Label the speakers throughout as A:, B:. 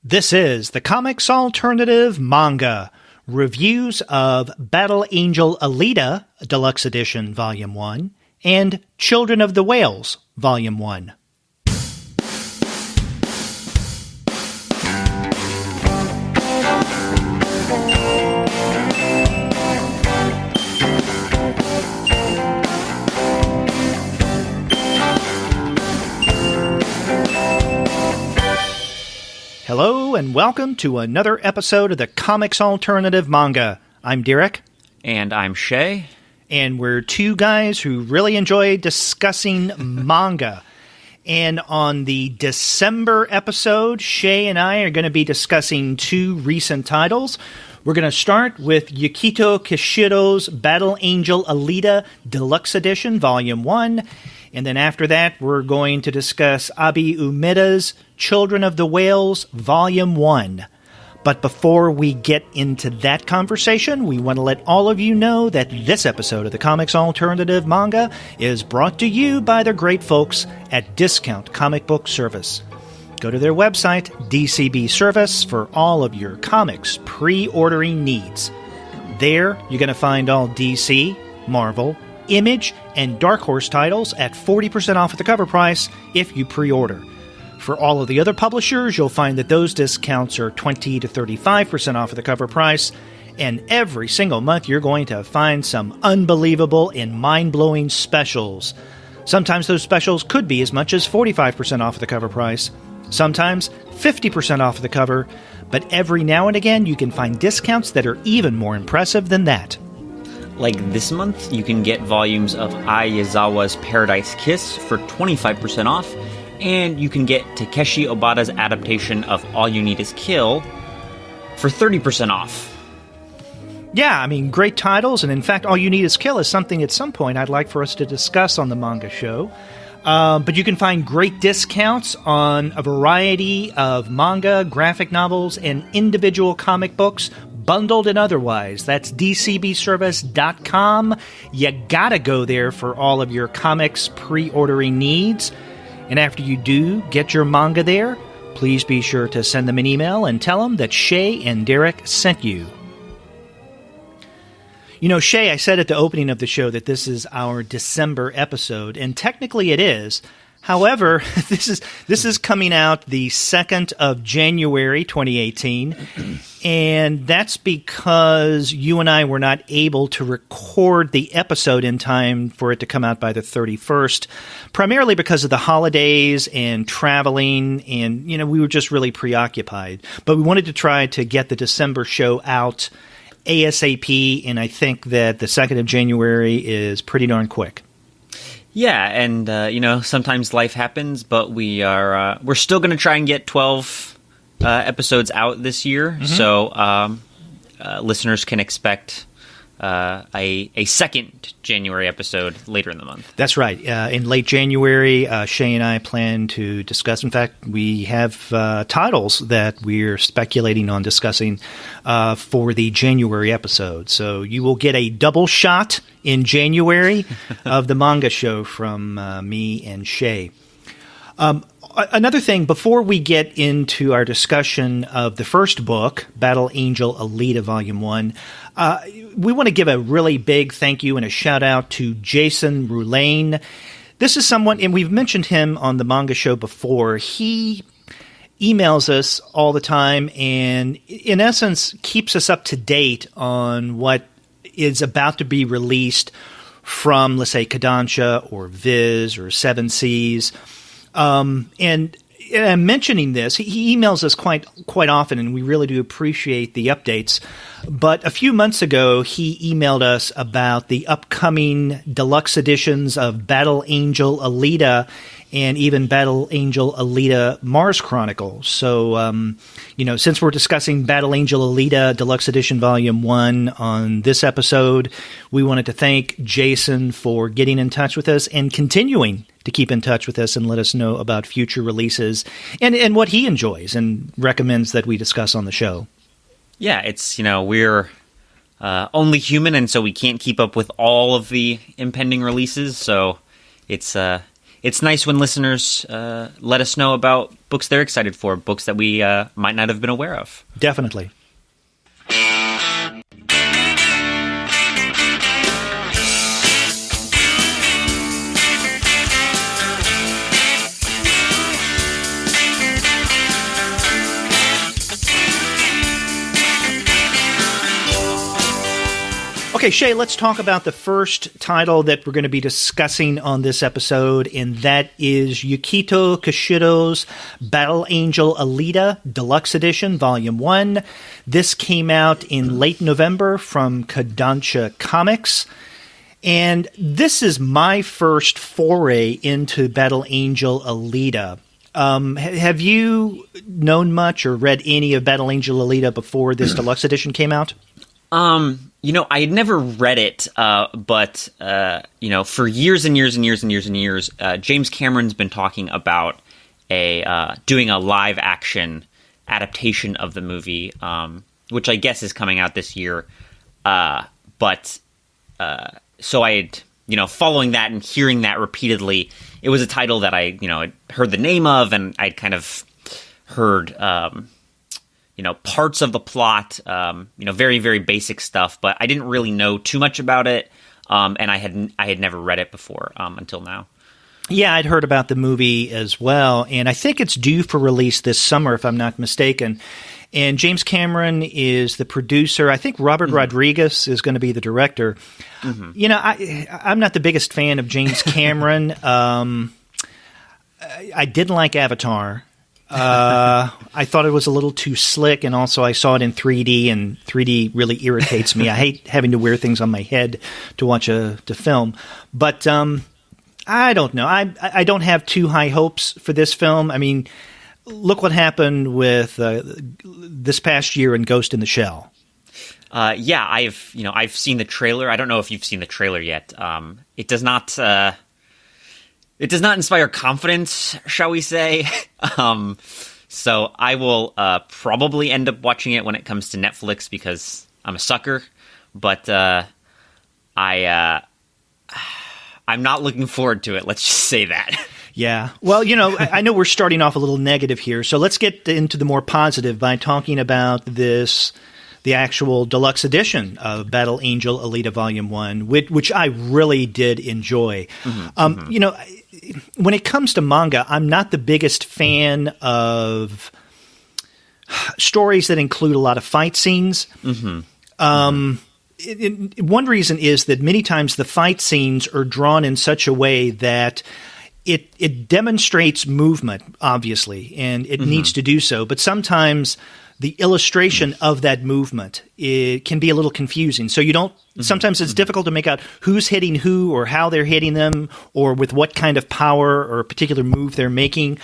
A: This is the Comics Alternative Manga, reviews of Battle Angel Alita, Deluxe Edition, Volume 1, and Children of the Whales, Volume 1. Hello, and welcome to another episode of the Comics Alternative Manga. I'm Derek.
B: And I'm Shea.
A: And we're two guys who really enjoy discussing manga. And on the December episode, Shea and I are going to be discussing two recent titles. We're going to start with Yukito Kishiro's Battle Angel Alita Deluxe Edition, Volume 1. And then after that, we're going to discuss Abi Umeda's Children of the Whales, Volume 1. But before we get into that conversation, we want to let all of you know that this episode of the Comics Alternative Manga is brought to you by the great folks at Discount Comic Book Service. Go to their website, DCB Service, for all of your comics pre-ordering needs. There, you're going to find all DC, Marvel, Image, and Dark Horse titles at 40% off at the cover price if you pre-order. For all of the other publishers, you'll find that those discounts are 20 to 35% off at the cover price, and every single month you're going to find some unbelievable and mind-blowing specials. Sometimes those specials could be as much as 45% off at the cover price, sometimes 50% off the cover, but every now and again you can find discounts that are even more impressive than that.
B: Like this month, you can get volumes of Ai Yazawa's Paradise Kiss for 25% off, and you can get Takeshi Obata's adaptation of All You Need Is Kill for 30% off.
A: Yeah, I mean, great titles, and in fact, All You Need Is Kill is something at some point I'd like for us to discuss on the manga show. But you can find great discounts on a variety of manga, graphic novels, and individual comic books, bundled and otherwise. That's dcbservice.com. You gotta go there for all of your comics pre-ordering needs. And after you do get your manga there, please be sure to send them an email and tell them that Shea and Derek sent you. You know, Shea, I said at the opening of the show that this is our December episode, and technically it is. However, this is coming out the 2nd of January, 2018, and that's because you and I were not able to record the episode in time for it to come out by the 31st, primarily because of the holidays and traveling, and, you know, we were just really preoccupied. But we wanted to try to get the December show out ASAP, and I think that the 2nd of January is pretty darn quick.
B: Yeah, and you know, sometimes life happens, but we're still going to try and get 12 episodes out this year, so listeners can expect a second January episode later in the month.
A: That's right. In late January, Shea and I plan to discuss. In fact, we have titles that we're speculating on discussing for the January episode. So you will get a double shot in January of the manga show from me and Shea. Another thing, before we get into our discussion of the first book, Battle Angel Alita Volume 1, we want to give a really big thank you and a shout-out to Jason Roulaine. This is someone, and we've mentioned him on the manga show before. He emails us all the time and, in essence, keeps us up to date on what is about to be released from, let's say, Kodansha or Viz or Seven Seas. And I'm mentioning this, he emails us quite often, and we really do appreciate the updates. But a few months ago, he emailed us about the upcoming deluxe editions of Battle Angel Alita and even Battle Angel Alita Mars Chronicles. So, you know, since we're discussing Battle Angel Alita Deluxe Edition Volume 1 on this episode, we wanted to thank Jason for getting in touch with us and continuing to keep in touch with us and let us know about future releases and what he enjoys and recommends that we discuss on the show.
B: Yeah, it's, you know, we're only human, and so we can't keep up with all of the impending releases, so it's it's nice when listeners let us know about books they're excited for, books that we might not have been aware of.
A: Definitely. Okay, Shea, let's talk about the first title that we're going to be discussing on this episode, and that is Yukito Kishiro's Battle Angel Alita Deluxe Edition, Volume 1. This came out in late November from Kodansha Comics, and this is my first foray into Battle Angel Alita. Have you known much or read any of Battle Angel Alita before this Deluxe Edition came out?
B: I had never read it, but for years and years and years and years and years, James Cameron's been talking about doing a live action adaptation of the movie, which I guess is coming out this year. So I had, following that and hearing that repeatedly, it was a title that I, had heard the name of, and I'd kind of heard, parts of the plot, very, very basic stuff, but I didn't really know too much about it. And I had never read it before, until now.
A: Yeah, I'd heard about the movie as well, and I think it's due for release this summer, if I'm not mistaken. And James Cameron is the producer. I think Robert Rodriguez is going to be the director. Mm-hmm. I'm not the biggest fan of James Cameron. I didn't like Avatar. I thought it was a little too slick, and also I saw it in 3D, and 3D really irritates me. I hate having to wear things on my head to watch the film. But I don't know. I don't have too high hopes for this film. I mean, look what happened with this past year in Ghost in the Shell.
B: Yeah, I've seen the trailer. I don't know if you've seen the trailer yet. It does not inspire confidence, shall we say. So I will probably end up watching it when it comes to Netflix because I'm a sucker. But I'm not looking forward to it. Let's just say that.
A: Yeah. Well, I know we're starting off a little negative here, so let's get into the more positive by talking about the actual deluxe edition of Battle Angel Alita Volume 1, which I really did enjoy. When it comes to manga, I'm not the biggest fan of stories that include a lot of fight scenes. One reason is that many times the fight scenes are drawn in such a way that it demonstrates movement, obviously, and it needs to do so. But sometimes the illustration of that movement, it can be a little confusing. So you don't. Sometimes it's difficult to make out who's hitting who, or how they're hitting them, or with what kind of power or a particular move they're making.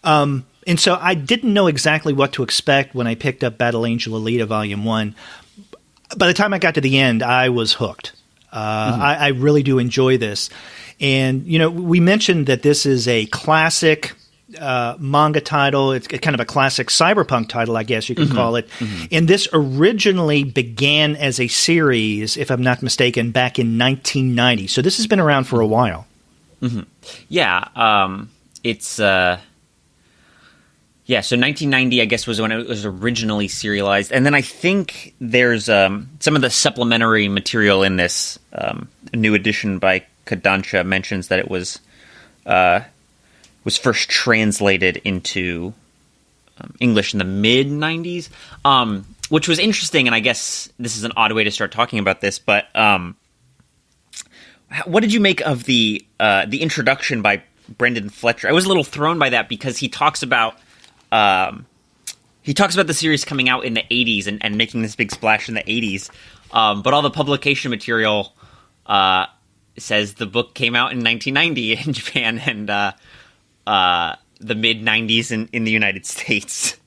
A: And so I didn't know exactly what to expect when I picked up Battle Angel Alita Volume 1. By the time I got to the end, I was hooked. I really do enjoy this. And, we mentioned that this is a classic manga title. It's kind of a classic cyberpunk title, I guess you could call it. And this originally began as a series, if I'm not mistaken, back in 1990. So this has been around for a while. Yeah.
B: It's... Yeah, so 1990, I guess, was when it was originally serialized. And then I think there's some of the supplementary material in this new edition by Kodansha mentions that it was first translated into English in the mid-90s, which was interesting, and I guess this is an odd way to start talking about this, but what did you make of the introduction by Brendan Fletcher? I was a little thrown by that because he talks about the series coming out in the 80s and making this big splash in the 80s, but all the publication material says the book came out in 1990 in Japan and the mid-90s in the United States.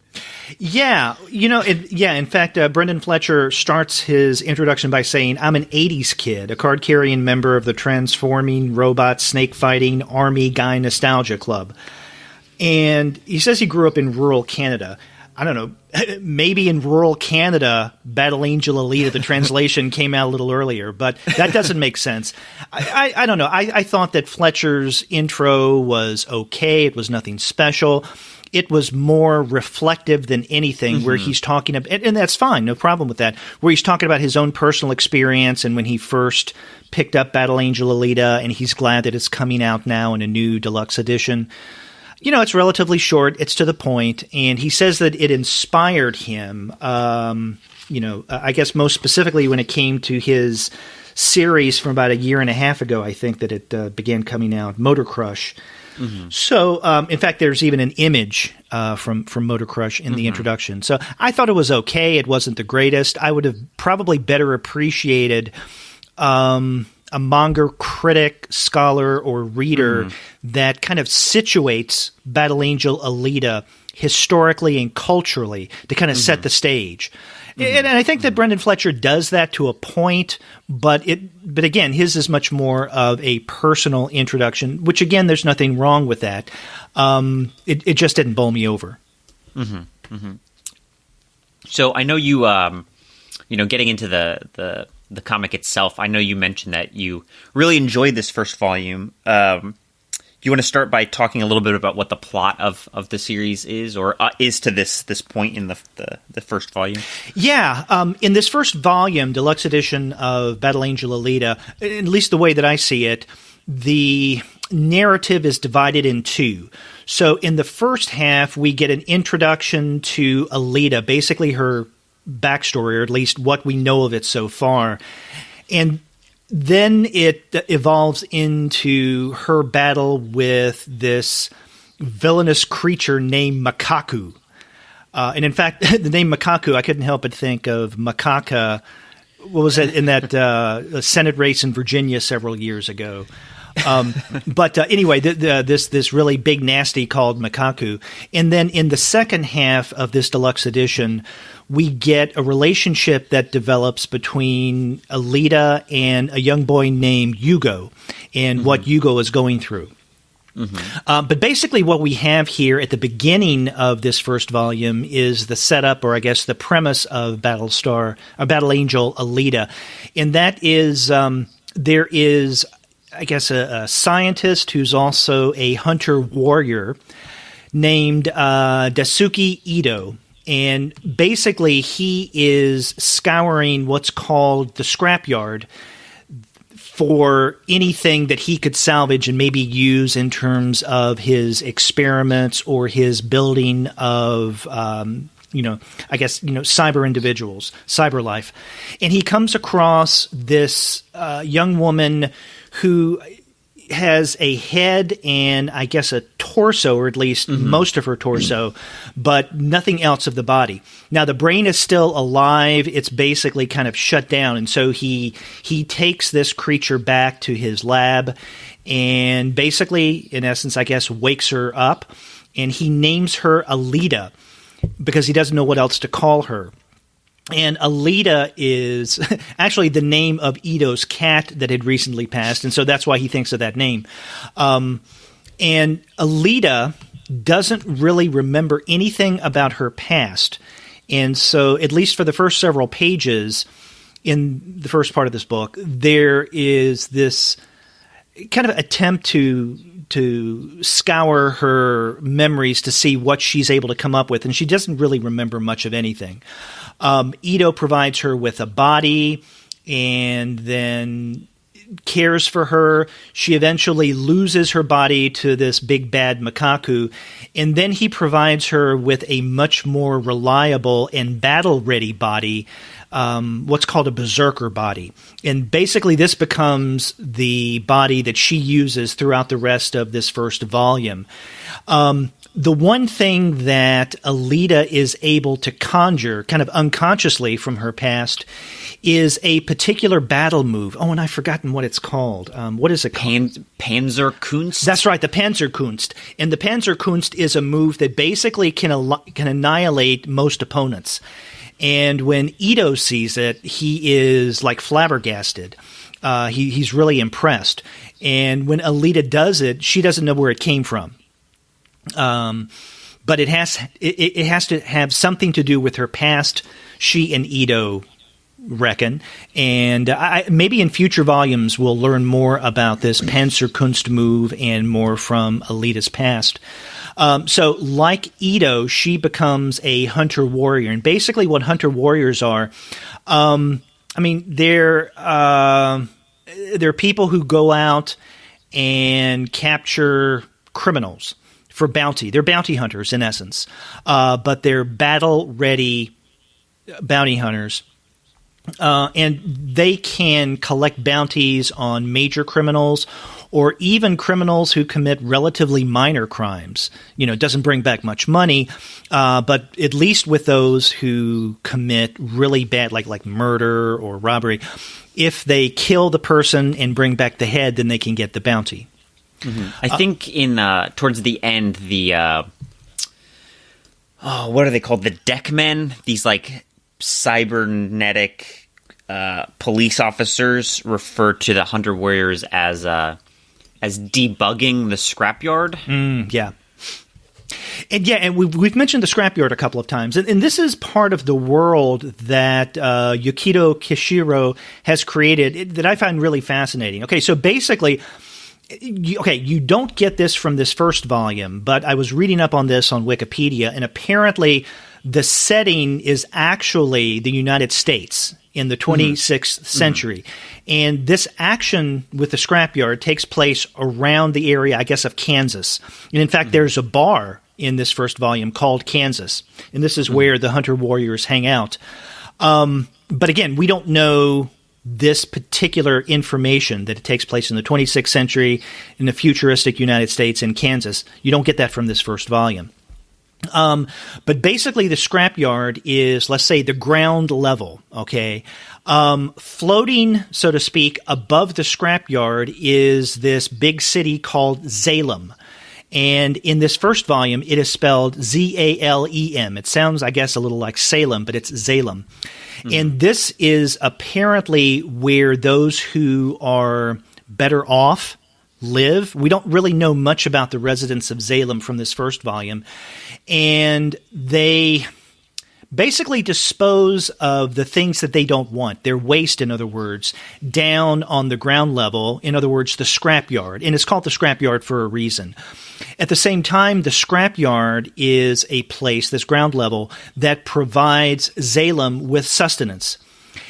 A: Yeah, in fact, Brendan Fletcher starts his introduction by saying, "I'm an 80s kid, a card-carrying member of the transforming, robot, snake-fighting, army guy nostalgia club." And he says he grew up in rural Canada. I don't know, maybe in rural Canada, Battle Angel Alita, the translation came out a little earlier, but that doesn't make sense. I don't know. I thought that Fletcher's intro was okay. It was nothing special. It was more reflective than anything, where he's talking about, and that's fine, no problem with that, where he's talking about his own personal experience and when he first picked up Battle Angel Alita, and he's glad that it's coming out now in a new deluxe edition. You know, it's relatively short. It's to the point, and he says that it inspired him. I guess most specifically when it came to his series from about a year and a half ago. I think that it began coming out, Motor Crush. So, in fact, there's even an image from Motor Crush in the introduction. So I thought it was okay. It wasn't the greatest. I would have probably better appreciated a manga critic, scholar, or reader that kind of situates Battle Angel Alita historically and culturally to kind of set the stage. And I think that Brendan Fletcher does that to a point, but again, his is much more of a personal introduction, which again, there's nothing wrong with that. It just didn't bowl me over.
B: So I know you, getting into the comic itself, I know you mentioned that you really enjoyed this first volume. Do you want to start by talking a little bit about what the plot of the series is, or is to this point in the first volume? Yeah.
A: In this first volume, deluxe edition of Battle Angel Alita, at least the way that I see it, the narrative is divided in two. So in the first half, we get an introduction to Alita, basically her backstory, or at least what we know of it so far. And then it evolves into her battle with this villainous creature named Makaku. And in fact, the name Makaku, I couldn't help but think of Macaca. What was it in that Senate race in Virginia several years ago? But anyway, this really big nasty called Makaku. And then in the second half of this deluxe edition, we get a relationship that develops between Alita and a young boy named Yugo, and what Yugo is going through. But basically what we have here at the beginning of this first volume is the setup, or I guess the premise of Battle Angel Alita. And that is, there is, I guess, a scientist who's also a hunter-warrior named Daisuke Ito. And basically, he is scouring what's called the scrapyard for anything that he could salvage and maybe use in terms of his experiments or his building of, cyber individuals, cyber life. And he comes across this young woman who has a head and I guess a torso, or at least most of her torso, but nothing else of the body. Now the brain is still alive. It's basically kind of shut down. And so he takes this creature back to his lab and basically, in essence, I guess, wakes her up, and he names her Alita because he doesn't know what else to call her. And Alita is actually the name of Ito's cat that had recently passed, and so that's why he thinks of that name. And Alita doesn't really remember anything about her past. And so, at least for the first several pages in the first part of this book, there is this kind of attempt to scour her memories to see what she's able to come up with, and she doesn't really remember much of anything. Ito provides her with a body and then cares for her. She eventually loses her body to this big bad Makaku, and then he provides her with a much more reliable and battle-ready body, what's called a berserker body. And basically this becomes the body that she uses throughout the rest of this first volume. The one thing that Alita is able to conjure kind of unconsciously from her past is a particular battle move. Oh, and I've forgotten what it's called. What is it called?
B: Panzerkunst?
A: That's right, the Panzerkunst. And the Panzerkunst is a move that basically can annihilate most opponents. And when Ito sees it, he is like flabbergasted. He's really impressed. And when Alita does it, she doesn't know where it came from. but it has to have something to do with her past. She and Ito reckon, and maybe in future volumes we'll learn more about this Panzer Kunst move and more from Alita's past. So like Ito, she becomes a hunter warrior, and basically what hunter warriors are, they're people who go out and capture criminals for bounty. They're bounty hunters in essence, but they're battle-ready bounty hunters. And they can collect bounties on major criminals or even criminals who commit relatively minor crimes. It doesn't bring back much money, but at least with those who commit really bad, like murder or robbery, if they kill the person and bring back the head, then they can get the bounty.
B: Mm-hmm. I think in towards the end, the what are they called? The deckmen, these like cybernetic police officers, refer to the hunter warriors as debugging the scrapyard.
A: Yeah. And we've mentioned the scrapyard a couple of times, and this is part of the world that Yukito Kishiro has created that I find really fascinating. Okay, so basically, you don't get this from this first volume, but I was reading up on this on Wikipedia, and apparently the setting is actually the United States in the 26th century. And this action with the scrapyard takes place around the area, I guess, of Kansas. And in fact, there's a bar in this first volume called Kansas. And this is where the hunter warriors hang out. But again, we don't know this particular information that it takes place in the 26th century in the futuristic United States in Kansas. You don't get that from this first volume. But basically the scrapyard is, let's say, the ground level, okay? Floating, so to speak, above the scrapyard is this big city called Salem. And in this first volume, it is spelled Zalem. It sounds, I guess, a little like Salem, but it's Salem. And this is apparently where those who are better off live. We don't really know much about the residents of Salem from this first volume. And they basically dispose of the things that they don't want, their waste, in other words, down on the ground level, in other words, the scrapyard. And it's called the scrapyard for a reason. At the same time, the scrapyard is a place, this ground level, that provides Salem with sustenance.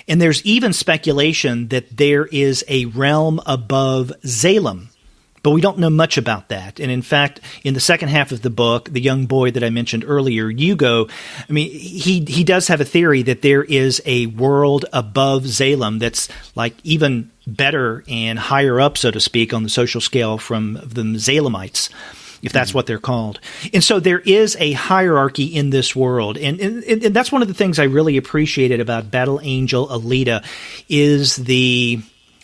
A: And there's even speculation that there is a realm above Salem, but we don't know much about that. And in fact, in the second half of the book, the young boy that I mentioned earlier, Hugo, he does have a theory that there is a world above Salem that's like even better and higher up, so to speak, on the social scale from the Salemites, if that's what they're called. And so there is a hierarchy in this world. And that's one of the things I really appreciated about Battle Angel Alita is the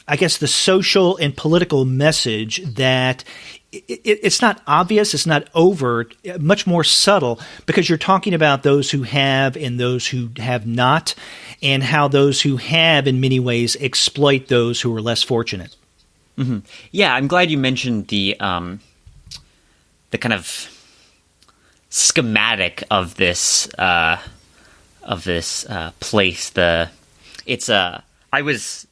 A: social and political message that it's not obvious, it's not overt, much more subtle, because you're talking about those who have and those who have not, and how those who have in many ways exploit those who are less fortunate.
B: Mm-hmm. Yeah, I'm glad you mentioned the kind of schematic of this place. I was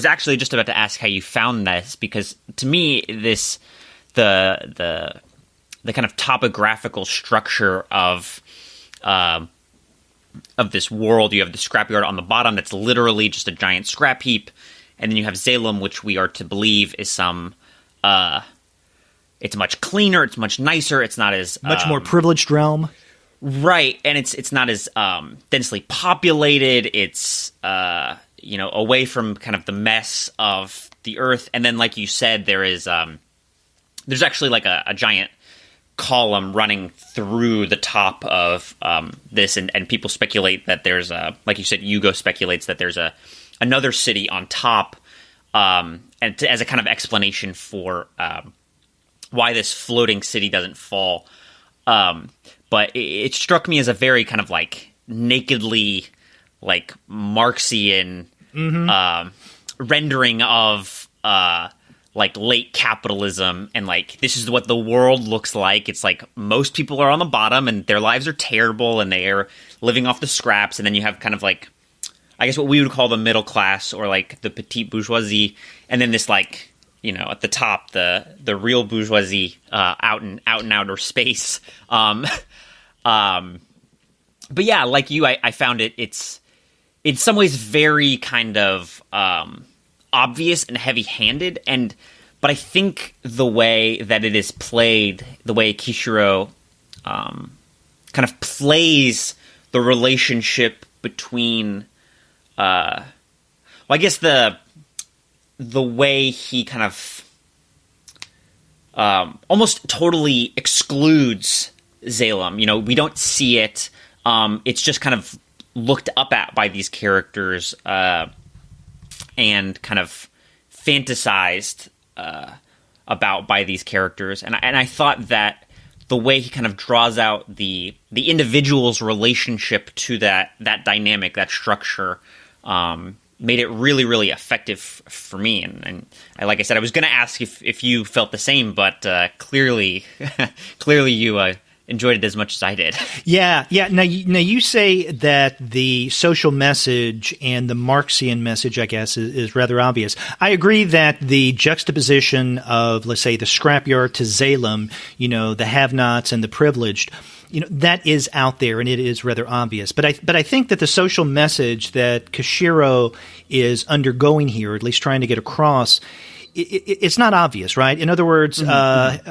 B: actually just about to ask how you found this, because to me, the kind of topographical structure of this world, you have the scrapyard on the bottom that's literally just a giant scrap heap, and then you have Salem, which we are to believe is some. It's much cleaner, it's much nicer, it's not as
A: much more privileged realm,
B: right? And it's not as densely populated. It's away from kind of the mess of the earth. And then, like you said, there's actually like a giant column running through the top of this, and people speculate that there's like you said, Hugo speculates that there's another city on top, and as a kind of explanation for why this floating city doesn't fall. But it struck me as a very kind of like nakedly like Marxian rendering of like late capitalism, and like this is what the world looks like. It's like most people are on the bottom and their lives are terrible and they are living off the scraps, and then you have kind of like, I guess what we would call the middle class or like the petite bourgeoisie, and then this like, at the top, the real bourgeoisie out in outer space. But yeah, like you, I found it's in some ways very kind of obvious and heavy-handed, but I think the way that it is played, the way Kishiro kind of plays the relationship between, I guess the way he kind of almost totally excludes Salem. We don't see it. It's just kind of looked up at by these characters and kind of fantasized about by these characters. And I thought that the way he kind of draws out the individual's relationship to that dynamic, that structure, made it really, really effective for me. And like I said, I was going to ask if you felt the same, but clearly you enjoyed it as much as I did. Yeah.
A: Now you say that the social message and the Marxian message, I guess, is rather obvious. I agree that the juxtaposition of, let's say, the scrapyard to Salem, the have-nots and the privileged, that is out there and it is rather obvious. But I think that the social message that Kishiro is undergoing here, or at least trying to get across, it's not obvious, right? In other words,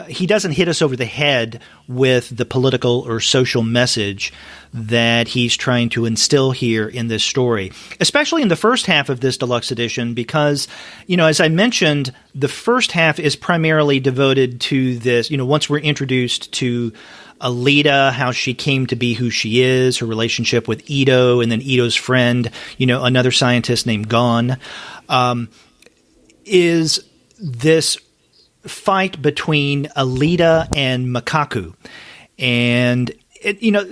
A: he doesn't hit us over the head with the political or social message that he's trying to instill here in this story, especially in the first half of this deluxe edition, because, as I mentioned, the first half is primarily devoted to this, once we're introduced to Alita, how she came to be who she is, her relationship with Ito, and then Ito's friend, another scientist named Gon, is this fight between Alita and Makaku. And,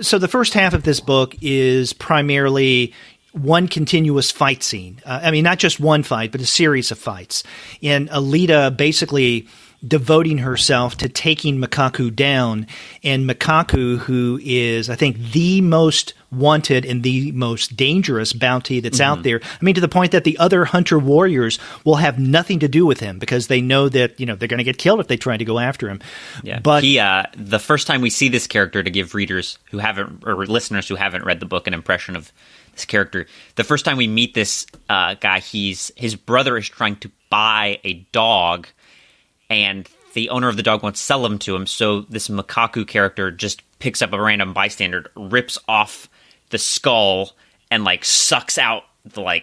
A: so the first half of this book is primarily one continuous fight scene. Not just one fight, but a series of fights. And Alita basically devoting herself to taking Makaku down, and Makaku, who is, I think, the most wanted and the most dangerous bounty that's out there. To the point that the other hunter warriors will have nothing to do with him because they know that, they're going to get killed if they try to go after him.
B: Yeah. But the first time we see this character, to give readers who haven't, or listeners who haven't read the book, an impression of this character, the first time we meet this guy, his brother is trying to buy a dog, and the owner of the dog won't sell him to him, so this Makaku character just picks up a random bystander, rips off the skull, and, sucks out the,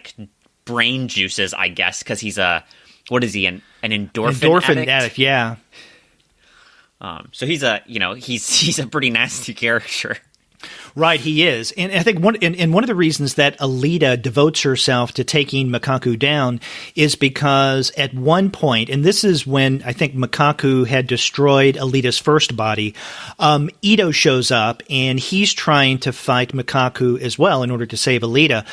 B: brain juices, I guess, because he's an endorphin
A: addict, yeah.
B: So he's he's a pretty nasty character.
A: Right, he is. And I think one of the reasons that Alita devotes herself to taking Makaku down is because at one point, and this is when I think Makaku had destroyed Alita's first body, Ito shows up and he's trying to fight Makaku as well in order to save Alita.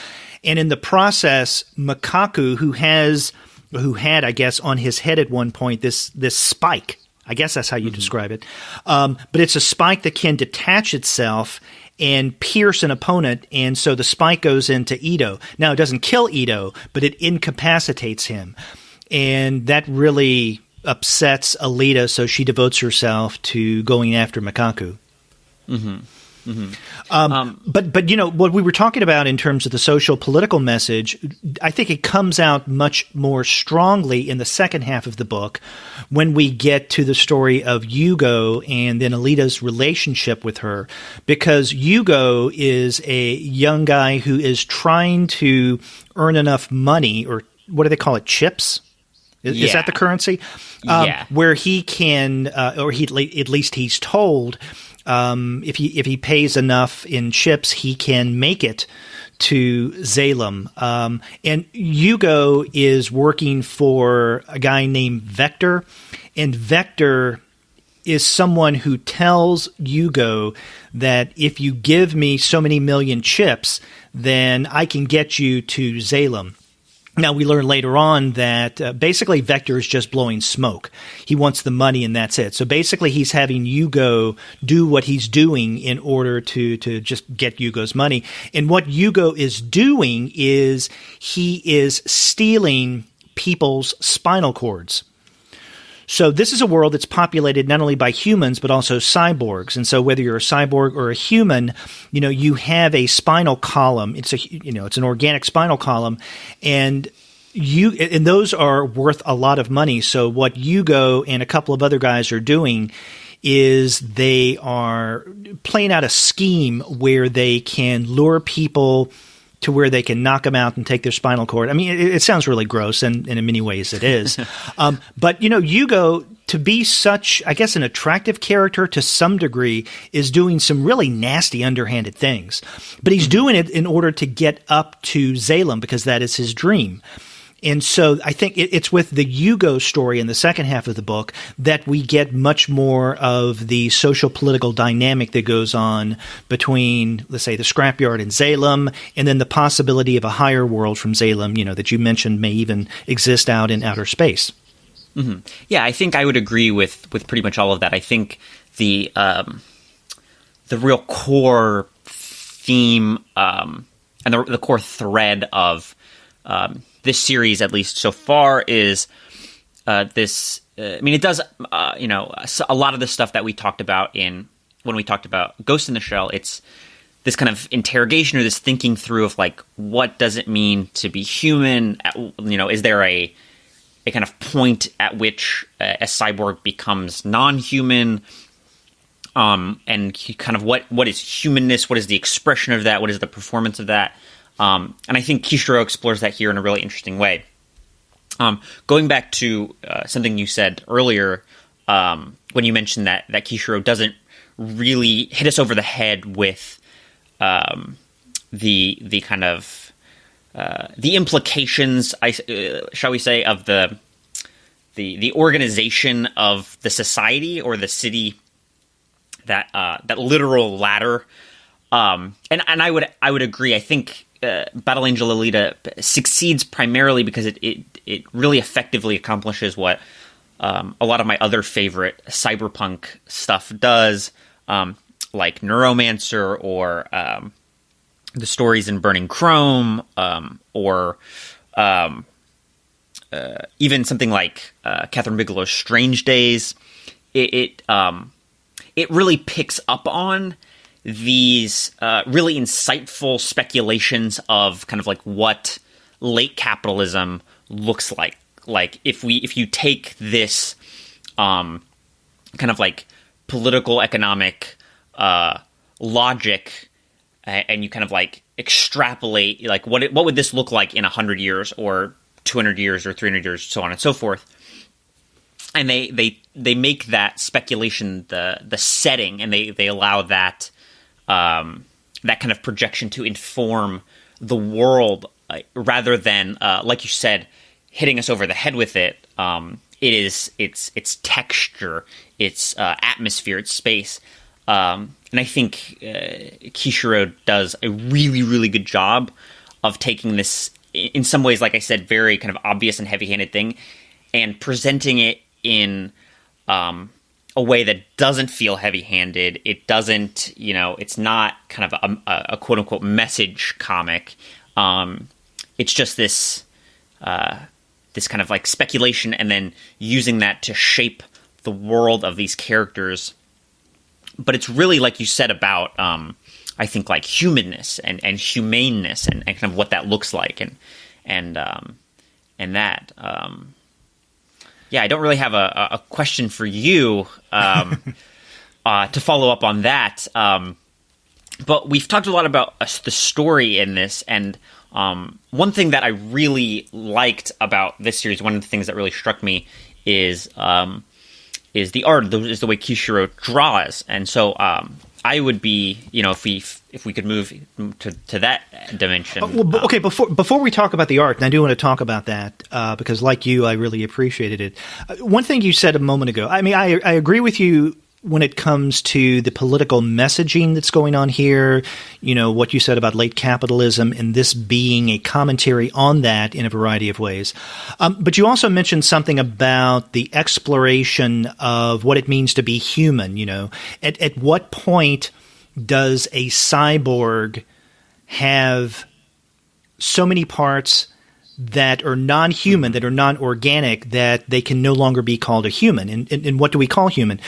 A: And in the process, Makaku, who had, I guess, on his head at one point, this spike. I guess that's how you describe it. But it's a spike that can detach itself and pierce an opponent, and so the spike goes into Ito. Now, it doesn't kill Ito, but it incapacitates him. And that really upsets Alita, so she devotes herself to going after Makaku. But what we were talking about in terms of the social political message, I think it comes out much more strongly in the second half of the book when we get to the story of Yugo and then Alita's relationship with her, because Yugo is a young guy who is trying to earn enough money, or what do they call it, chips? Is that the currency? Where he can, or at least he's told, if he pays enough in chips, he can make it to Salem. And Yugo is working for a guy named Vector, and Vector is someone who tells Yugo that if you give me so many million chips, then I can get you to Salem. Now, we learn later on that basically Vector is just blowing smoke. He wants the money and that's it. So basically he's having Yugo do what he's doing in order to just get Yugo's money. And what Yugo is doing is he is stealing people's spinal cords. So this is a world that's populated not only by humans, but also cyborgs. And so whether you're a cyborg or a human, you have a spinal column. It's an organic spinal column, and those are worth a lot of money. So what Yugo and a couple of other guys are doing is they are playing out a scheme where they can lure people to where they can knock them out and take their spinal cord. I mean, it sounds really gross, and in many ways it is. But, Yugo, to be such, I guess, an attractive character to some degree, is doing some really nasty, underhanded things. But he's doing it in order to get up to Zalem, because that is his dream. And so I think it's with the Yugo story in the second half of the book that we get much more of the social political dynamic that goes on between, let's say, the scrapyard and Zalem, and then the possibility of a higher world from Zalem, that you mentioned may even exist out in outer space.
B: Mm-hmm. Yeah, I think I would agree with pretty much all of that. I think the real core theme and the core thread of this series, at least so far, is this. It does. A lot of the stuff that we talked about when we talked about Ghost in the Shell. It's this kind of interrogation or this thinking through of like, what does it mean to be human? Is there a kind of point at which a cyborg becomes non-human? And kind of what is humanness? What is the expression of that? What is the performance of that? And I think Kishiro explores that here in a really interesting way. Going back to something you said earlier, when you mentioned that Kishiro doesn't really hit us over the head with the kind of the implications, shall we say, of the organization of the society or the city, that literal ladder. And I would agree. I think Battle Angel Alita succeeds primarily because it really effectively accomplishes what a lot of my other favorite cyberpunk stuff does, like Neuromancer or the stories in Burning Chrome, or even something like Catherine Bigelow's Strange Days. It really picks up on these really insightful speculations of kind of like what late capitalism looks like. Like if you take this kind of like political economic logic and you kind of like extrapolate like what would this look like in 100 years or 200 years or 300 years, so on and so forth. And they make that speculation the setting, and they allow that that kind of projection to inform the world rather than like you said, hitting us over the head with it. It is its texture, its atmosphere, its space, and I think Kishiro does a really, really good job of taking this, in some ways, like I said, very kind of obvious and heavy-handed thing, and presenting it in a way that doesn't feel heavy-handed. It doesn't, it's not kind of a quote-unquote message comic. It's just this kind of like speculation, and then using that to shape the world of these characters. But it's really, like you said, about I think like humanness and humaneness and kind of what that looks like and that. Yeah, I don't really have a question for you to follow up on that. But we've talked a lot about the story in this, and one thing that I really liked about this series, one of the things that really struck me is the art, is the way Kishiro draws. And so I would be, if we could move to that dimension.
A: Okay, before we talk about the art, and I do want to talk about that because, like you, I really appreciated it. One thing you said a moment ago, I mean, I agree with you when it comes to the political messaging that's going on here, what you said about late capitalism and this being a commentary on that in a variety of ways. But you also mentioned something about the exploration of what it means to be human. At what point does a cyborg have so many parts that are non-human, that are non-organic, that they can no longer be called a human? And what do we call human?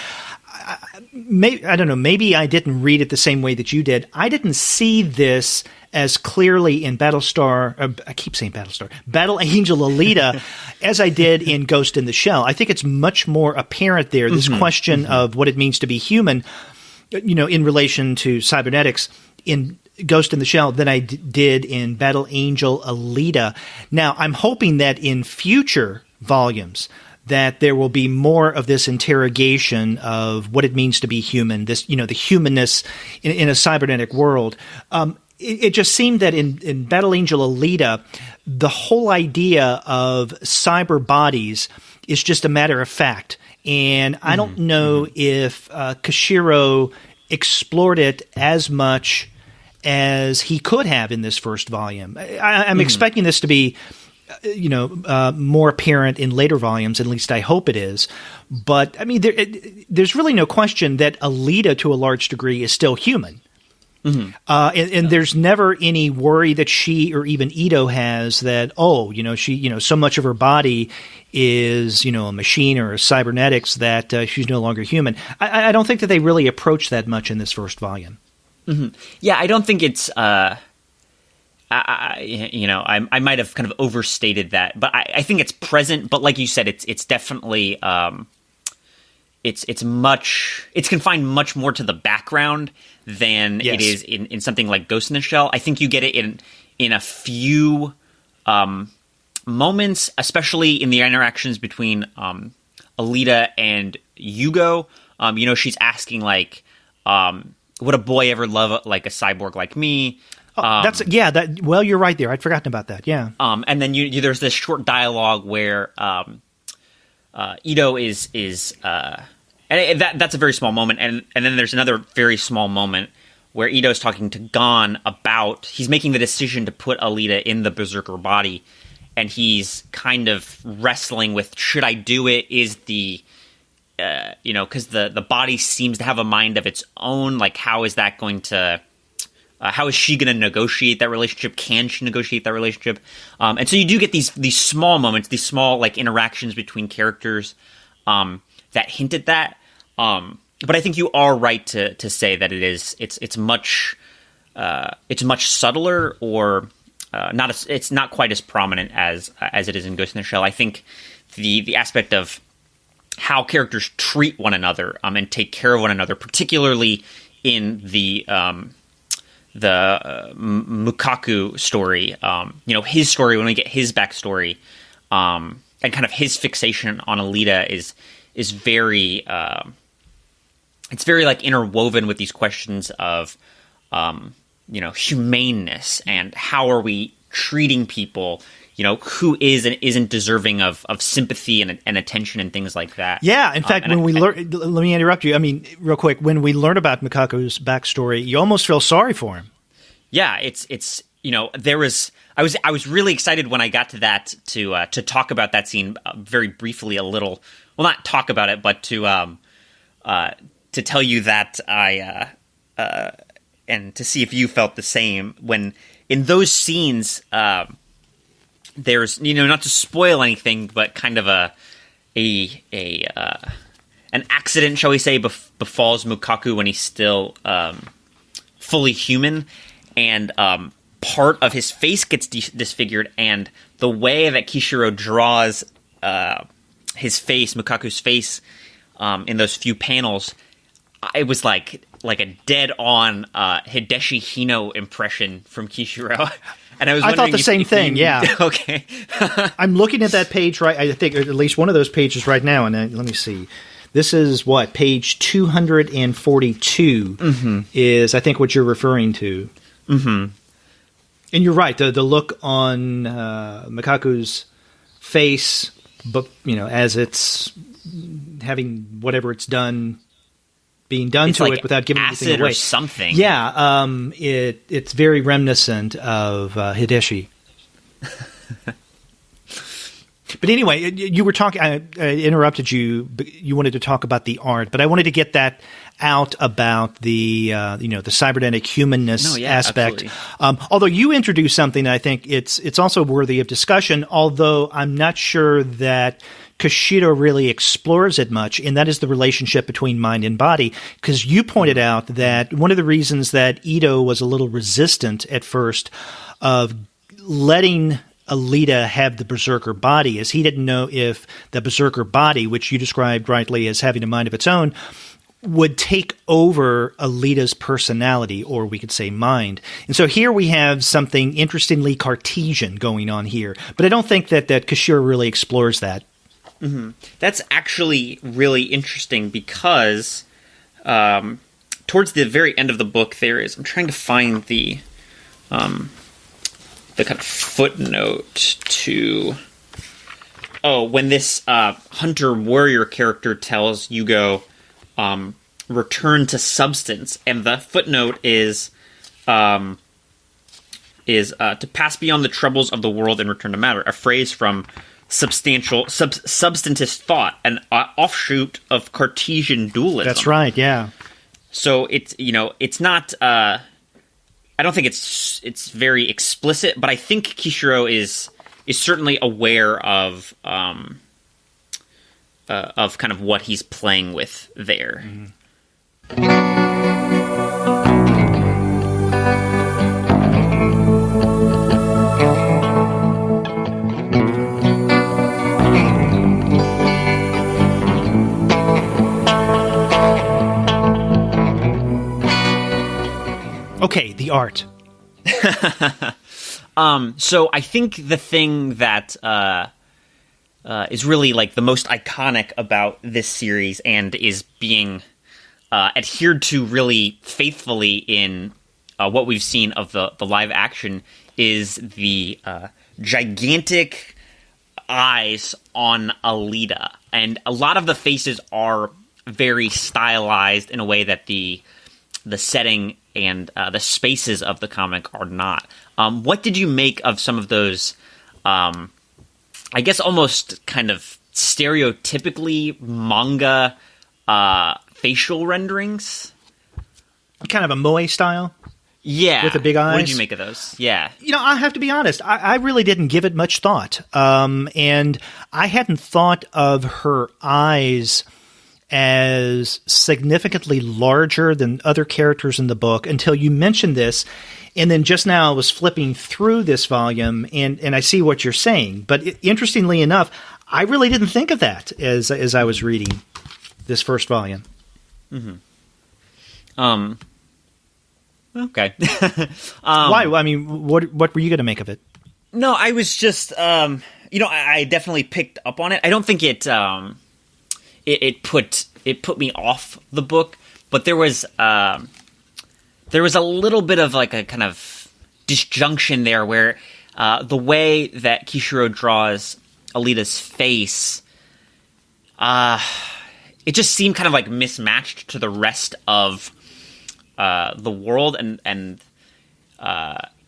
A: I don't know. Maybe I didn't read it the same way that you did. I didn't see this as clearly in I keep saying Battlestar, Battle Angel Alita, as I did in Ghost in the Shell. I think it's much more apparent there, this question of what it means to be human, in relation to cybernetics in Ghost in the Shell than I did in Battle Angel Alita. Now, I'm hoping that in future volumes that there will be more of this interrogation of what it means to be human, this, the humanness in a cybernetic world. It just seemed that in Battle Angel Alita, the whole idea of cyber bodies is just a matter of fact. And I don't know if Kishiro explored it as much as he could have in this first volume. I'm expecting this to be more apparent in later volumes. At least I hope it is. But I mean, there's really no question that Alita, to a large degree, is still human. And there's never any worry that she or even Ito has that, she, so much of her body is, a machine or a cybernetics that she's no longer human. I don't think that they really approach that much in this first volume.
B: Yeah, I don't think it's. I might have kind of overstated that, but I think it's present. But like you said, it's definitely it's confined much more to the background than it is in something like Ghost in the Shell. I think you get it in a few moments, especially in the interactions between Alita and Yugo. She's asking like, would a boy ever love like a cyborg like me? Well, you're right there. I'd forgotten about that. Yeah. And then there's this short dialogue where Ito is and that's a very small moment, and then there's another very small moment where Ito's talking to Gon about he's making the decision to put Alita in the berserker body, and he's kind of wrestling with, should I do it? Is the because the body seems to have a mind of its own. Like, how is that going to? How is she going to negotiate that relationship? Can she negotiate that relationship? And so you do get these small moments, these small like interactions between characters that hint at that. But I think you are right to say that it's much subtler, or it's not quite as prominent as it is in Ghost in the Shell. I think the aspect of how characters treat one another and take care of one another, particularly in the Mukaku story, his story, when we get his backstory, and kind of his fixation on Alita is very, it's very like interwoven with these questions of, humaneness and how are we treating people, who is and isn't deserving of sympathy and attention and things like that. Yeah,
A: in fact, when we learn, let me interrupt you. I mean, real quick, when we learn about Mukaku's backstory, you almost feel sorry for him.
B: Yeah, it's there was I was really excited when I got to that to talk about that scene very briefly a little. Well, not talk about it, but to tell you that I and to see if you felt the same when in those scenes. There's, not to spoil anything, but kind of an accident, shall we say, befalls Mukaku when he's still fully human, and part of his face gets disfigured, and the way that Kishiro draws his face, Mukaku's face, in those few panels, it was like a dead-on Hideshi Hino impression from Kishiro. And I
A: thought the same thing, yeah.
B: Okay.
A: I'm looking at that page, right? I think at least one of those pages right now, and let me see. This is what? Page 242 is, I think, what you're referring to. Mm-hmm. And you're right. The look on Mukaku's face, but as it's having whatever it's done being done to
B: like
A: it without giving
B: acid
A: anything away.
B: Or something.
A: Yeah, it's very reminiscent of Hideshi. But anyway, you were talking. I interrupted you. But you wanted to talk about the art, but I wanted to get that out about the the cybernetic humanness aspect. Although you introduced something, I think it's also worthy of discussion. Although I'm not sure that Kishiro really explores it much, and that is the relationship between mind and body. Because you pointed out that one of the reasons that Ito was a little resistant at first of letting Alita have the berserker body is he didn't know if the berserker body, which you described rightly as having a mind of its own, would take over Alita's personality, or we could say mind. And so here we have something interestingly Cartesian going on here. But I don't think that Kishiro really explores that.
B: Mm-hmm. That's actually really interesting because towards the very end of the book I'm trying to find the kind of footnote to when this hunter warrior character tells Yugo return to substance, and the footnote is to pass beyond the troubles of the world and return to matter, a phrase from substantist thought, an offshoot of Cartesian dualism.
A: That's right, yeah.
B: So it's not I don't think it's very explicit, but I think Kishiro is certainly aware of kind of what he's playing with there. Mm-hmm.
A: Okay, the art.
B: So I think the thing that is really like the most iconic about this series and is being adhered to really faithfully in what we've seen of the live action is the gigantic eyes on Alita. And a lot of the faces are very stylized in a way that the setting and the spaces of the comic are not. What did you make of some of those, I guess almost kind of stereotypically manga facial renderings?
A: Kind of a moe style?
B: Yeah.
A: With the big eyes?
B: What did you make of those? Yeah.
A: I have to be honest. I really didn't give it much thought. And I hadn't thought of her eyes as significantly larger than other characters in the book until you mentioned this. And then just now I was flipping through this volume and I see what you're saying. But interestingly enough, I really didn't think of that as I was reading this first volume.
B: Mm-hmm. Okay.
A: Why? I mean, what were you going to make of it?
B: No, I was just, I definitely picked up on it. I don't think it put me off the book, but there was a little bit of like a kind of disjunction there where the way that Kishiro draws Alita's face, it just seemed kind of like mismatched to the rest of the world, and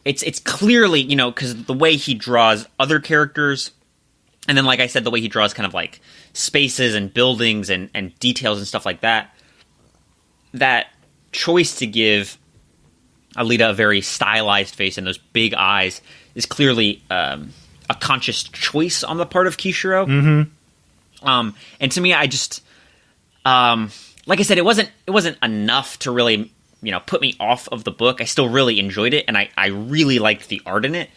B: it's clearly, because the way he draws other characters, and then like I said, the way he draws kind of like spaces and buildings and details and stuff like that, that choice to give Alita a very stylized face and those big eyes is clearly a conscious choice on the part of Kishiro.
A: Mm-hmm.
B: And to me, I just like I said, it wasn't enough to really put me off of the book. I still really enjoyed it, and I really liked the art in it.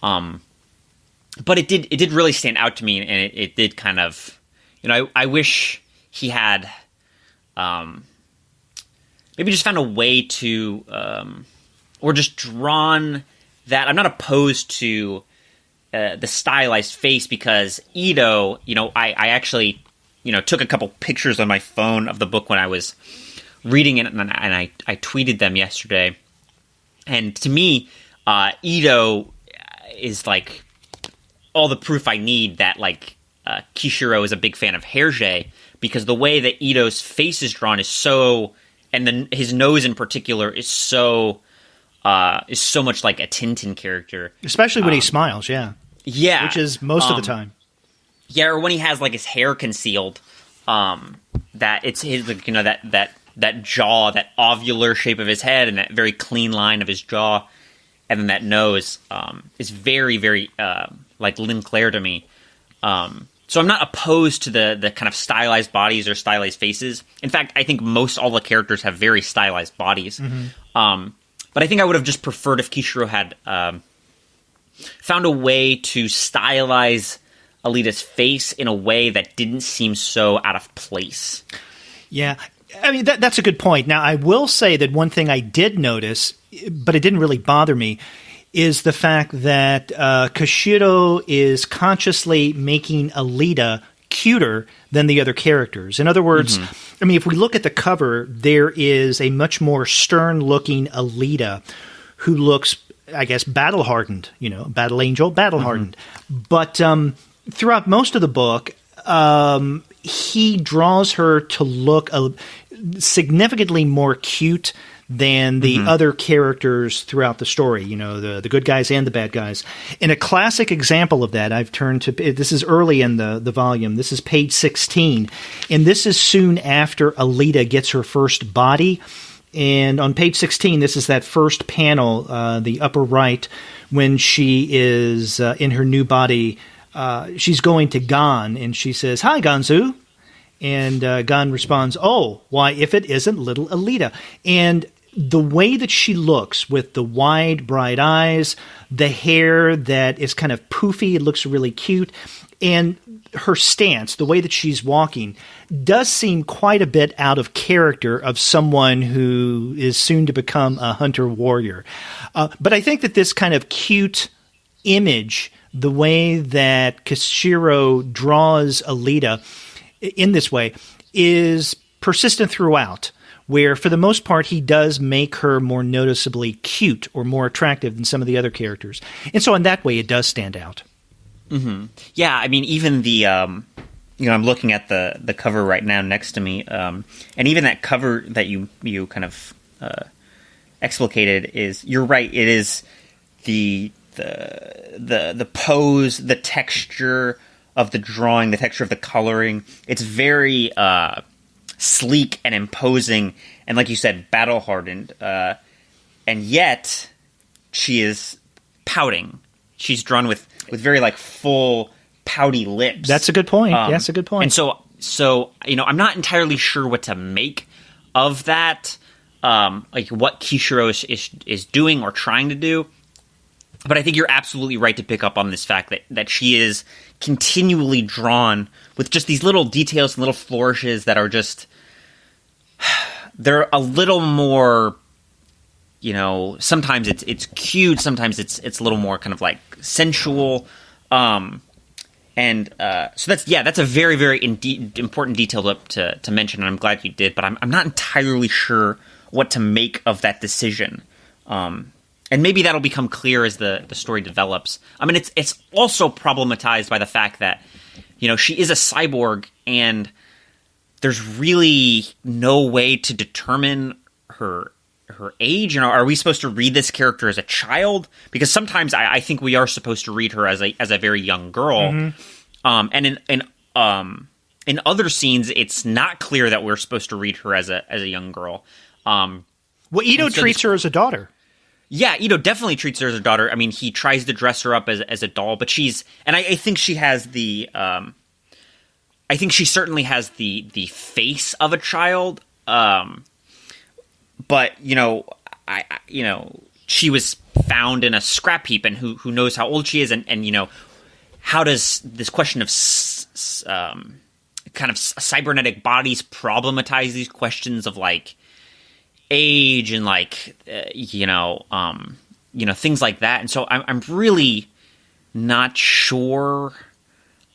B: But it did really stand out to me, and it did kind of, I wish he had maybe just found a way to, or just drawn that. I'm not opposed to the stylized face, because Ito, I actually, took a couple pictures on my phone of the book when I was reading it, and I tweeted them yesterday. And to me, Ito is like all the proof I need that like Kishiro is a big fan of Hergé, because the way that Ito's face is drawn is so and then his nose in particular is so much like a Tintin character,
A: especially when he smiles. Yeah, which is most of the time.
B: Yeah, or when he has like his hair concealed, that it's his, like, that jaw, that ovular shape of his head, and that very clean line of his jaw, and then that nose is very, very like Lynn Claire to me. So I'm not opposed to the kind of stylized bodies or stylized faces. In fact, I think most all the characters have very stylized bodies. But I think I would have just preferred if Kishiro had found a way to stylize Alita's face in a way that didn't seem so out of place.
A: Yeah, I mean, that's a good point. Now, I will say that one thing I did notice, but it didn't really bother me, is the fact that Kishiro is consciously making Alita cuter than the other characters. In other words, I mean, if we look at the cover, there is a much more stern-looking Alita who looks, I guess, battle-hardened, battle angel, battle-hardened. But throughout most of the book, he draws her to look significantly more cute than the other characters throughout the story, the good guys and the bad guys. And a classic example of that, I've turned to, this is early in the volume, this is page 16, and this is soon after Alita gets her first body. And on page 16, this is that first panel, the upper right, when she is in her new body. She's going to Gon, and she says, "Hi, Gonzu." And Gon responds, "Oh, why, if it isn't little Alita." And the way that she looks with the wide, bright eyes, the hair that is kind of poofy, it looks really cute, and her stance, the way that she's walking, does seem quite a bit out of character of someone who is soon to become a hunter-warrior. But I think that this kind of cute image, the way that Kishiro draws Alita in this way, is persistent throughout, where for the most part he does make her more noticeably cute or more attractive than some of the other characters. And so in that way it does stand out.
B: Yeah, I mean, even the I'm looking at the cover right now next to me, and even that cover that you kind of explicated is, you're right, it is the pose, the texture of the drawing, the texture of the coloring. It's very sleek and imposing, and like you said, battle hardened. And yet she is pouting. She's drawn with very like full pouty lips.
A: That's a good point. That's a good point.
B: And so I'm not entirely sure what to make of that. Like what Kishiro is doing or trying to do. But I think you're absolutely right to pick up on this fact that she is continually drawn with just these little details and little flourishes that are just, they're a little more, sometimes it's cute, sometimes it's a little more kind of like sensual. So that's a very, very important detail to mention, and I'm glad you did, but I'm not entirely sure what to make of that decision. And maybe that'll become clear as the story develops. I mean, it's also problematized by the fact that, she is a cyborg, and there's really no way to determine her age. Are we supposed to read this character as a child? Because sometimes I think we are supposed to read her as a very young girl. And in other scenes, it's not clear that we're supposed to read her as a young girl.
A: Well, Ito treats her as a daughter.
B: Yeah, Ito definitely treats her as a daughter. I mean, he tries to dress her up as a doll, but I think she has I think she certainly has the face of a child. But she was found in a scrap heap, and who knows how old she is, and how does this question of kind of cybernetic bodies problematize these questions of like age and like things like that. And so I'm really not sure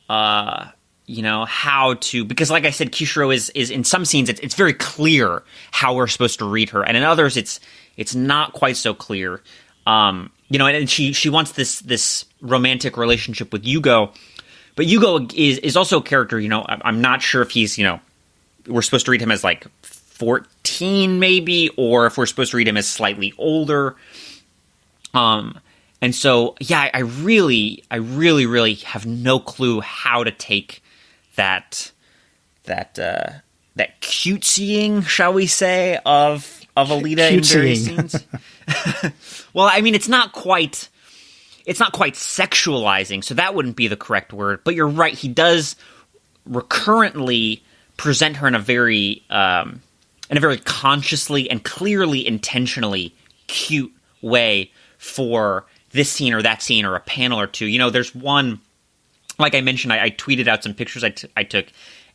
B: how to, because like I said, Kishiro is in some scenes it's very clear how we're supposed to read her, and in others it's not quite so clear. And she wants this romantic relationship with Yugo, but Yugo is also a character, I'm not sure if he's, we're supposed to read him as like 14 maybe, or if we're supposed to read him as slightly older. And so, yeah, I really have no clue how to take that cutesying, shall we say, of Alita in various scenes. Well, I mean, it's not quite sexualizing, so that wouldn't be the correct word. But you're right; he does recurrently present her in a very consciously and clearly, intentionally cute way for this scene or that scene or a panel or two. You know, there's one, like I mentioned, I tweeted out some pictures I took,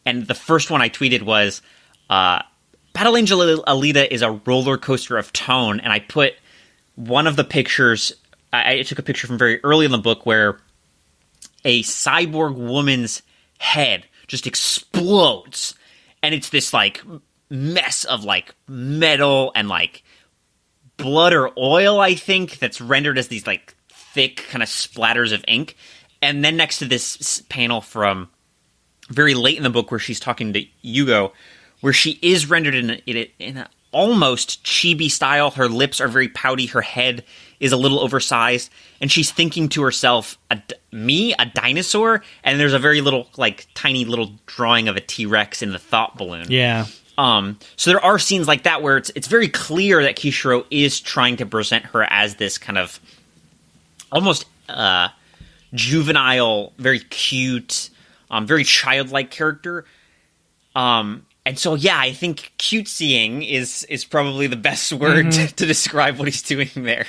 B: and the first one I tweeted was, Battle Angel Alita is a roller coaster of tone, and I put one of the pictures, I took a picture from very early in the book where a cyborg woman's head just explodes, and it's this, like, mess of, like, metal and, like, blood or oil, I think, that's rendered as these, like, thick kind of splatters of ink. And then next to this panel from very late in the book where she's talking to Yugo, where she is rendered in an almost chibi style. Her lips are very pouty. Her head is a little oversized. And she's thinking to herself, a dinosaur? And there's a very little, like, tiny little drawing of a T-Rex in the thought balloon.
A: Yeah.
B: So there are scenes like that where it's very clear that Kishiro is trying to present her as this kind of almost juvenile, very cute, very childlike character. And so, yeah, I think cutesying is probably the best word to describe what he's doing there.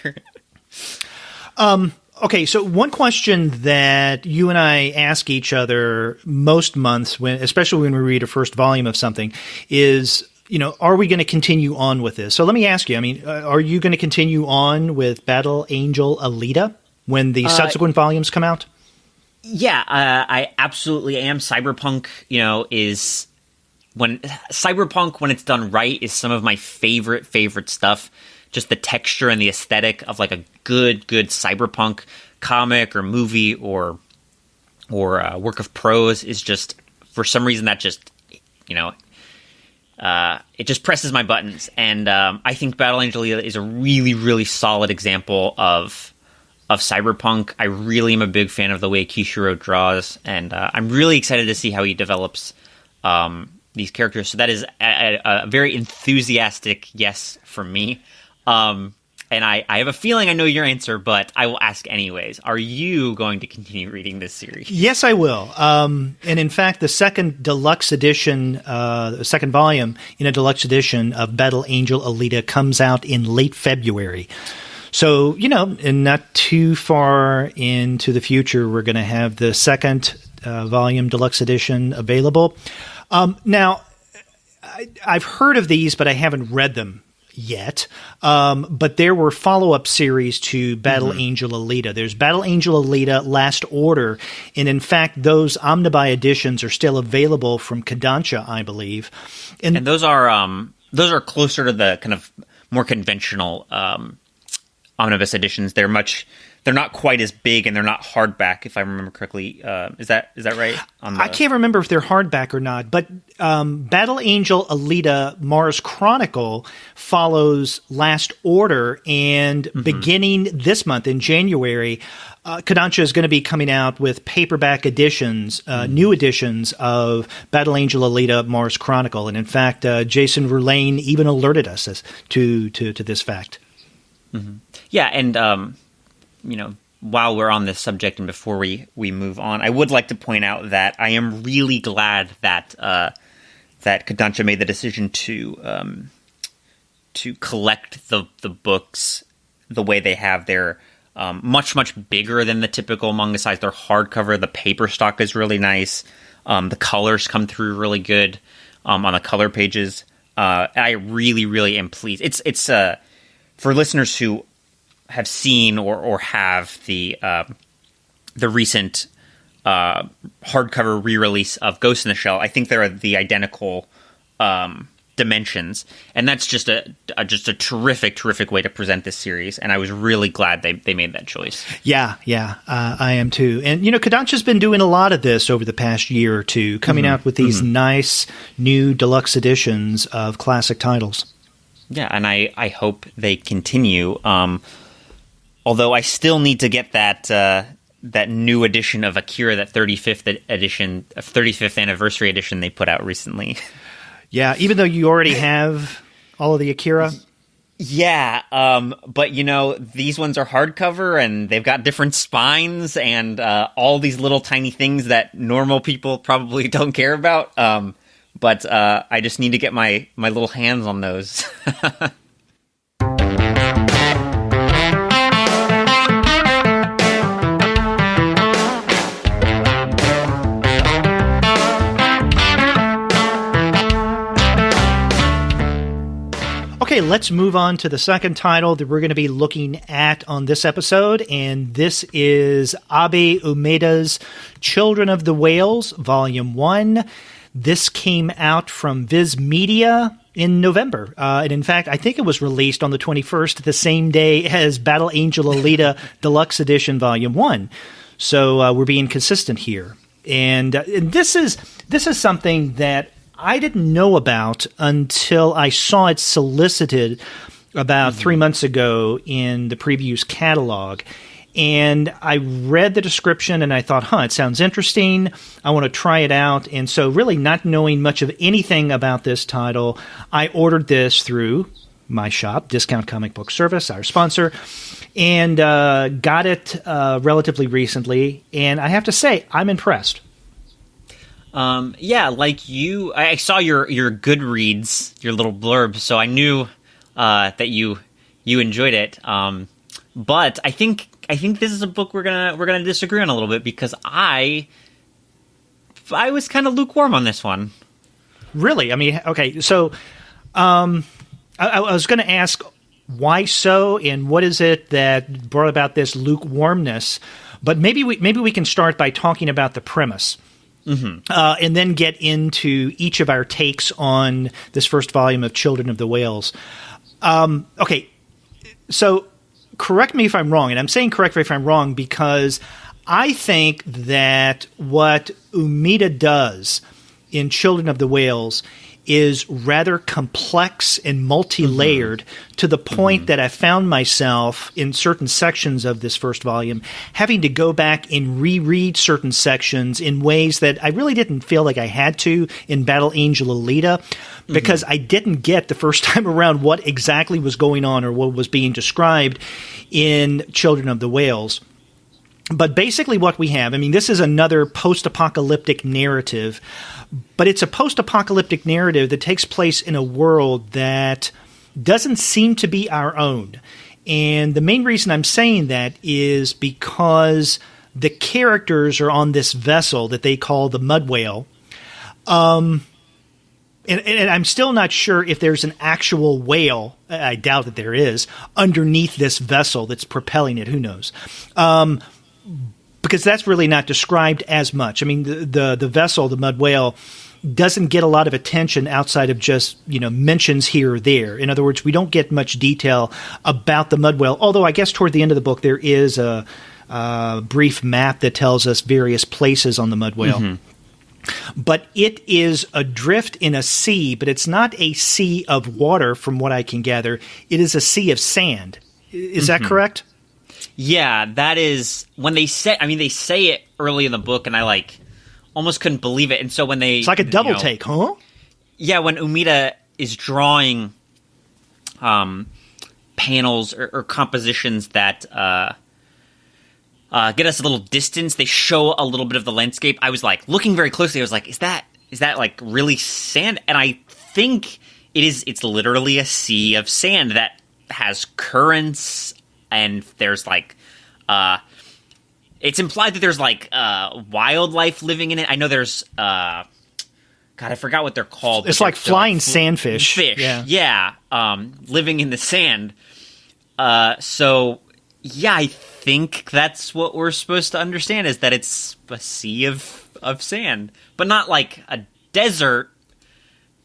A: Okay, so one question that you and I ask each other most months, especially when we read a first volume of something, is, you know, are we going to continue on with this? So let me ask you, I mean, are you going to continue on with Battle Angel Alita when the subsequent volumes come out?
B: Yeah, I absolutely am. Cyberpunk, you know, when it's done right, is some of my favorite stuff. Just the texture and the aesthetic of, like, a good cyberpunk comic or movie or work of prose is just, for some reason, that just, you know, it just presses my buttons. And I think Battle Angel Alita is a really solid example of cyberpunk. I really am a big fan of the way Kishiro draws, and I'm really excited to see how he develops these characters. So that is a very enthusiastic yes from me. And I have a feeling I know your answer, but I will ask anyways. Are you going to continue reading this series?
A: Yes, I will. And in fact, the second deluxe edition, the second volume in a deluxe edition of Battle Angel Alita comes out in late February. So, you know, and not too far into the future, we're going to have the second volume deluxe edition available. Now, I've heard of these, but I haven't read them yet. But there were follow-up series to Battle Angel Alita. There's Battle Angel Alita Last Order, and in fact, those omnibuy editions are still available from Kodansha, I believe.
B: And those are closer to the kind of more conventional omnibus editions. They're not quite as big, and they're not hardback, if I remember correctly. Is that right?
A: I can't remember if they're hardback or not, but Battle Angel Alita Mars Chronicle follows Last Order, and beginning this month in January, Kodansha is going to be coming out with paperback editions, new editions of Battle Angel Alita Mars Chronicle. And in fact, Jason Verlaine even alerted us to this fact.
B: Yeah, and you know, while we're on this subject and before we move on, I would like to point out that I am really glad that that Kodansha made the decision to collect the books the way they have. They're much bigger than the typical manga size. They're hardcover. The paper stock is really nice. The colors come through really good on the color pages. I really am pleased. It's for listeners who have seen or have the recent hardcover re-release of Ghost in the Shell. I think they're the identical dimensions, and that's just a terrific way to present this series. And I was really glad they made that choice.
A: Yeah, I am too. And Kodansha's been doing a lot of this over the past year or two, coming out with these nice new deluxe editions of classic titles.
B: Yeah, and I hope they continue. Although I still need to get that new edition of Akira, that 35th anniversary edition they put out recently.
A: Yeah, even though you already have all of the Akira?
B: Yeah, but these ones are hardcover, and they've got different spines, and all these little tiny things that normal people probably don't care about. But I just need to get my little hands on those.
A: Okay, let's move on to the second title that we're going to be looking at on this episode, and this is Abe Umeda's Children of the Whales, Volume 1. This came out from Viz Media in November, and in fact, I think it was released on the 21st, the same day as Battle Angel Alita Deluxe Edition Volume 1. So we're being consistent here. And this is something that I didn't know about until I saw it solicited about 3 months ago in the previews catalog. And I read the description and I thought, it sounds interesting. I want to try it out. And so really not knowing much of anything about this title, I ordered this through my shop, Discount Comic Book Service, our sponsor, and got it relatively recently. And I have to say, I'm impressed.
B: Yeah, like you, I saw your Goodreads, your little blurb, so I knew that you enjoyed it. But I think this is a book we're gonna disagree on a little bit, because I was kind of lukewarm on this one.
A: Really? I mean, okay, so I was going to ask why so, and what is it that brought about this lukewarmness? But maybe we can start by talking about the premise. And then get into each of our takes on this first volume of Children of the Whales. Okay, so correct me if I'm wrong, and I'm saying correct me if I'm wrong because I think that what Umeda does in Children of the Whales is rather complex and multi-layered to the point that I found myself in certain sections of this first volume having to go back and reread certain sections in ways that I really didn't feel like I had to in Battle Angel Alita, because I didn't get the first time around what exactly was going on or what was being described in Children of the Whales. But basically what we have, I mean, this is another post-apocalyptic narrative, but it's a post-apocalyptic narrative that takes place in a world that doesn't seem to be our own. And the main reason I'm saying that is because the characters are on this vessel that they call the Mud Whale. And I'm still not sure if there's an actual whale, I doubt that there is, underneath this vessel that's propelling it. Who knows? Because that's really not described as much. I mean, the vessel, the Mud Whale, doesn't get a lot of attention outside of just, mentions here or there. In other words, we don't get much detail about the Mud Whale, although I guess toward the end of the book there is a brief map that tells us various places on the Mud Whale. But it is adrift in a sea, but it's not a sea of water from what I can gather. It is a sea of sand. Is that correct?
B: Yeah, that is when they say it early in the book, and I almost couldn't believe it. And so when it's
A: like a double take, huh?
B: Yeah, when Umeda is drawing panels or compositions that get us a little distance, they show a little bit of the landscape. I was looking very closely. I was like, is that really sand? And I think it's literally a sea of sand that has currents. And there's it's implied that there's wildlife living in it. I know there's God, I forgot what they're called.
A: It's like flying sandfish.
B: Fish, yeah, living in the sand. So yeah, I think that's what we're supposed to understand, is that it's a sea of sand, but not like a desert.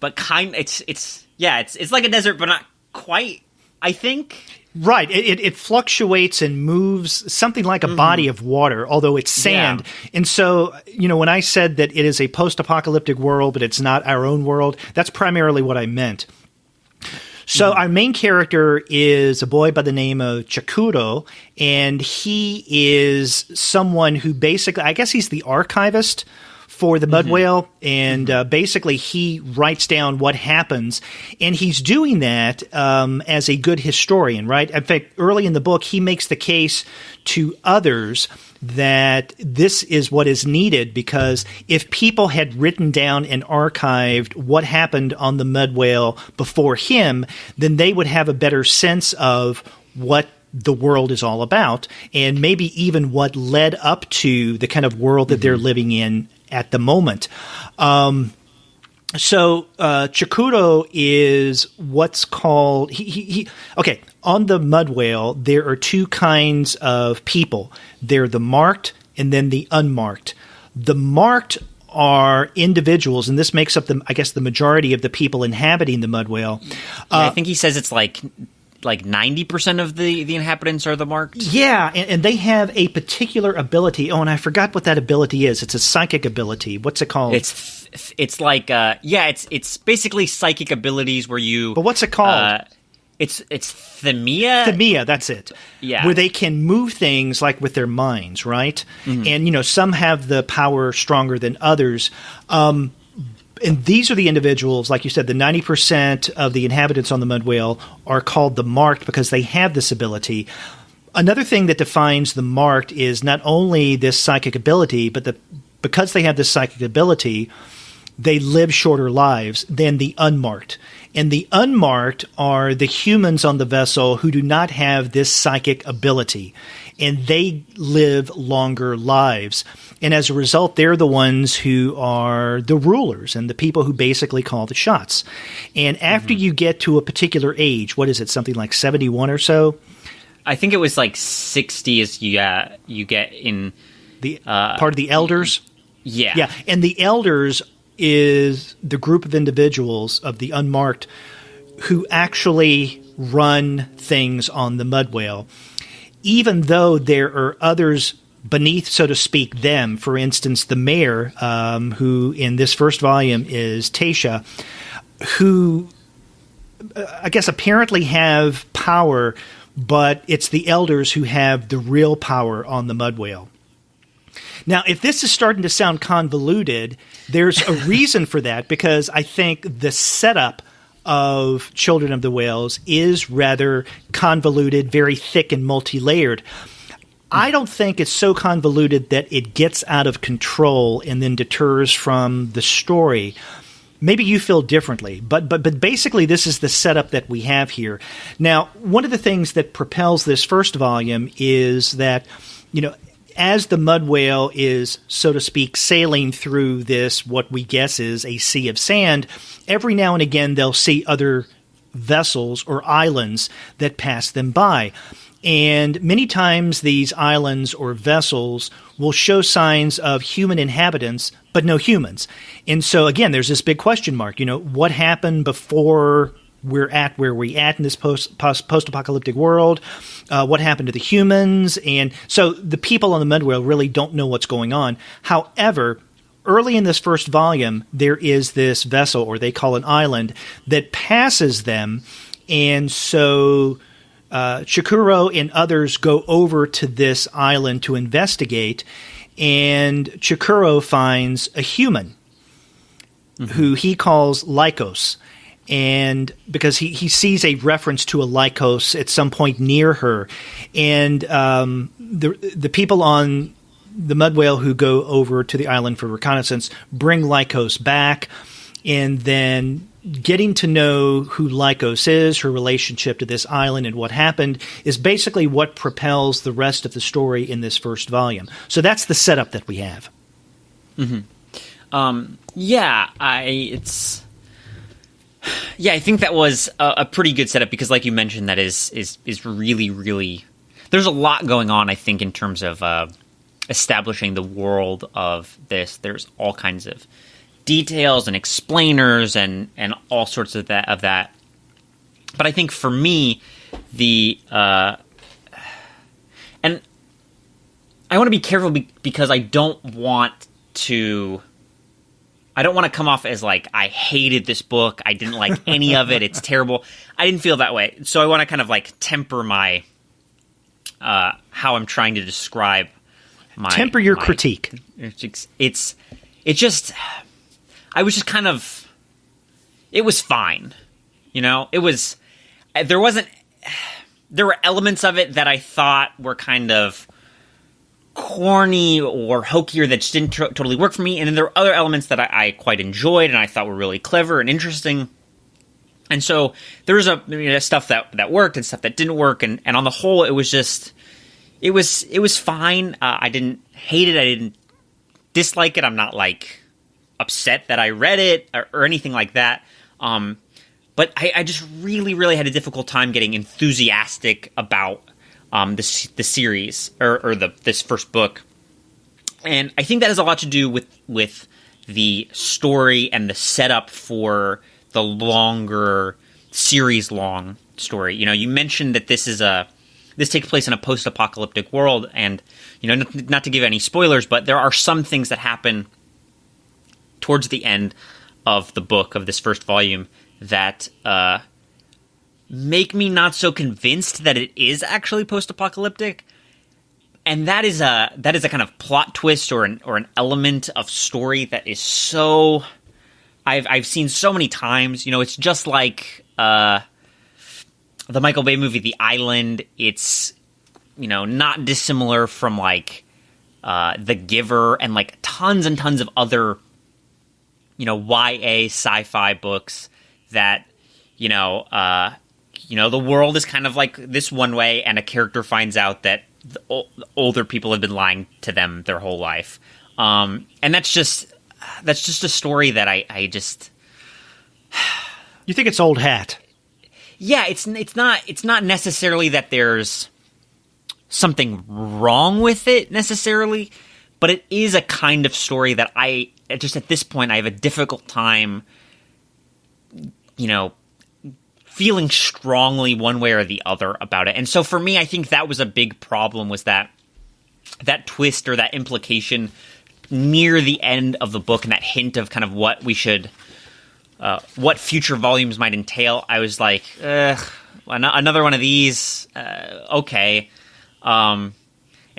B: but it's like a desert, but not quite, I think.
A: Right. It fluctuates and moves something like a body of water, although it's sand. Yeah. And so, when I said that it is a post-apocalyptic world, but it's not our own world, that's primarily what I meant. So our main character is a boy by the name of Yukito, and he is someone who basically, I guess he's the archivist for the Mud Whale, and basically he writes down what happens, and he's doing that as a good historian, right? In fact, early in the book, he makes the case to others that this is what is needed, because if people had written down and archived what happened on the Mud Whale before him, then they would have a better sense of what the world is all about, and maybe even what led up to the kind of world that they're living in at the moment. So Yukito is what's called okay, on the Mud Whale there are two kinds of people. They're the marked and then the unmarked. The marked are individuals, and this makes up the majority of the people inhabiting the Mud Whale.
B: I think he says it's like 90% of the inhabitants are the marked.
A: Yeah, and they have a particular ability. Oh, and I forgot what that ability is. It's a psychic ability. What's it called?
B: It's like it's basically psychic abilities where you.
A: But what's it called?
B: It's Themia.
A: Themia, that's it.
B: Yeah,
A: where they can move things like with their minds, right? And some have the power stronger than others. And these are the individuals, like you said, the 90% of the inhabitants on the Mud Whale are called the marked because they have this ability. Another thing that defines the marked is not only this psychic ability, but because they have this psychic ability, they live shorter lives than the unmarked. And the unmarked are the humans on the vessel who do not have this psychic ability, and they live longer lives. And as a result, they're the ones who are the rulers and the people who basically call the shots. And after you get to a particular age, what is it, something like 71 or so?
B: I think it was like 60 as you get in
A: the part of the elders.
B: Yeah.
A: Yeah, and the elders is the group of individuals of the unmarked who actually run things on the Mud Whale, even though there are others beneath, so to speak, them. For instance, the mayor, who in this first volume is Tasha, who I guess apparently have power, but it's the elders who have the real power on the Mud Whale. Now, if this is starting to sound convoluted, there's a reason for that, because I think the setup of Children of the Whales is rather convoluted, very thick and multi-layered. I don't think it's so convoluted that it gets out of control and then deters from the story. Maybe you feel differently, but basically this is the setup that we have here. Now, one of the things that propels this first volume is that, as the Mud Whale is, so to speak, sailing through this, what we guess is a sea of sand, every now and again they'll see other vessels or islands that pass them by. And many times these islands or vessels will show signs of human inhabitants, but no humans. And so, again, there's this big question mark. What happened before we're at where we're at in this post-apocalyptic world? What happened to the humans? And so the people on the Mud Whale really don't know what's going on. However, early in this first volume, there is this vessel, or they call an island, that passes them. And so Chikuro and others go over to this island to investigate, and Chikuro finds a human who he calls Lycos. And because he sees a reference to a Lycos at some point near her. And the people on the Mud Whale who go over to the island for reconnaissance bring Lycos back, and then getting to know who Lycos is, her relationship to this island, and what happened is basically what propels the rest of the story in this first volume. So that's the setup that we have.
B: I think that was a pretty good setup, because like you mentioned, that is really, really, there's a lot going on, I think, in terms of establishing the world of this. There's all kinds of details and explainers and all sorts of that. But I think for me, and I want to be careful because I don't want to come off as like, I hated this book, I didn't like any of it, it's terrible. I didn't feel that way. So I want to kind of like temper my, how I'm trying to describe temper your
A: critique.
B: It's just, I was just kind of, it was fine. You know, there were elements of it that I thought were kind of corny or hokier that just didn't totally work for me. And then there were other elements that I quite enjoyed and I thought were really clever and interesting. And so there was stuff that worked and stuff that didn't work. And on the whole, it was just, it was fine. I didn't hate it. I didn't dislike it. I'm not like upset that I read it or anything like that. But I just really, really had a difficult time getting enthusiastic about the series or this first book. And I think that has a lot to do with the story and the setup for the longer series-long story. You know, you mentioned that this takes place in a post-apocalyptic world, and you know, not to give any spoilers, but there are some things that happen towards the end of the book, of this first volume, that make me not so convinced that it is actually post-apocalyptic. And that is a kind of plot twist or an element of story that is so I've seen so many times. You know, it's just like the Michael Bay movie The Island. It's, you know, not dissimilar from like The Giver and like tons and tons of other, you know, YA sci-fi books that, you know, the world is kind of like this one way, and a character finds out that the older people have been lying to them their whole life. And that's just a story that I just...
A: You think it's old hat?
B: Yeah, it's not necessarily that there's something wrong with it necessarily, but it is a kind of story that I just at this point I have a difficult time, you know, feeling strongly one way or the other about it. And so for me, I think that was a big problem, was that twist or that implication near the end of the book, and that hint of kind of what we should, what future volumes might entail. I was like, another one of these, okay. And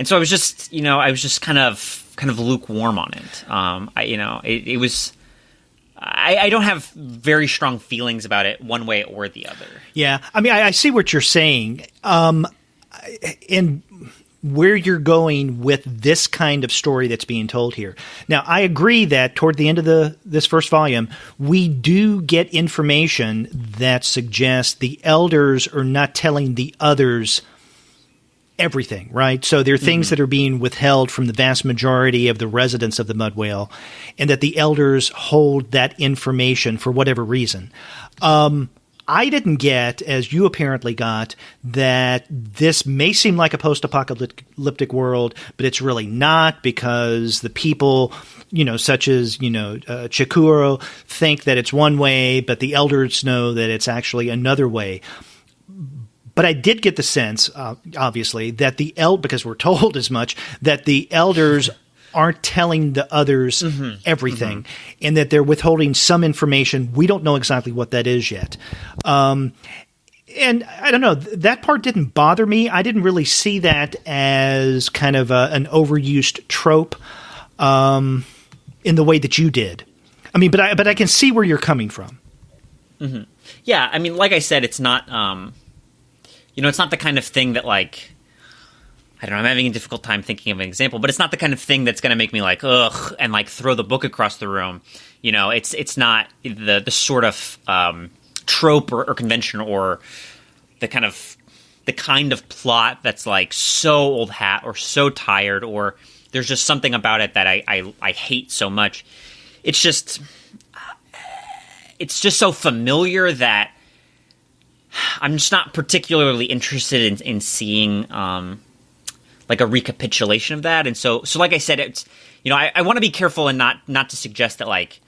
B: so I was just kind of lukewarm on it. I don't have very strong feelings about it one way or the other.
A: Yeah. I mean, I see what you're saying. And where you're going with this kind of story that's being told here. Now, I agree that toward the end of this first volume, we do get information that suggests the elders are not telling the others everything, right? So there are things that are being withheld from the vast majority of the residents of the Mud Whale, and that the elders hold that information for whatever reason. I didn't get, as you apparently got, that this may seem like a post-apocalyptic world, but it's really not, because the people, you know, such as, you know, Chikuro, think that it's one way, but the elders know that it's actually another way. But I did get the sense, obviously, that because we're told as much, that the elders aren't telling the others everything, and that they're withholding some information. We don't know exactly what that is yet. And I don't know, that part didn't bother me. I didn't really see that as kind of an overused trope in the way that you did. I mean, but I can see where you're coming from.
B: Mm-hmm. Yeah, I mean, like I said, it's not... it's not the kind of thing that, like, I don't know, I'm having a difficult time thinking of an example, but it's not the kind of thing that's going to make me like, ugh, and like throw the book across the room. You know, it's not the sort of trope or convention or the kind of plot that's like so old hat or so tired, or there's just something about it that I hate so much. It's just so familiar that I'm just not particularly interested in seeing like a recapitulation of that. And so like I said, it's, you know, I want to be careful and not to suggest that, like,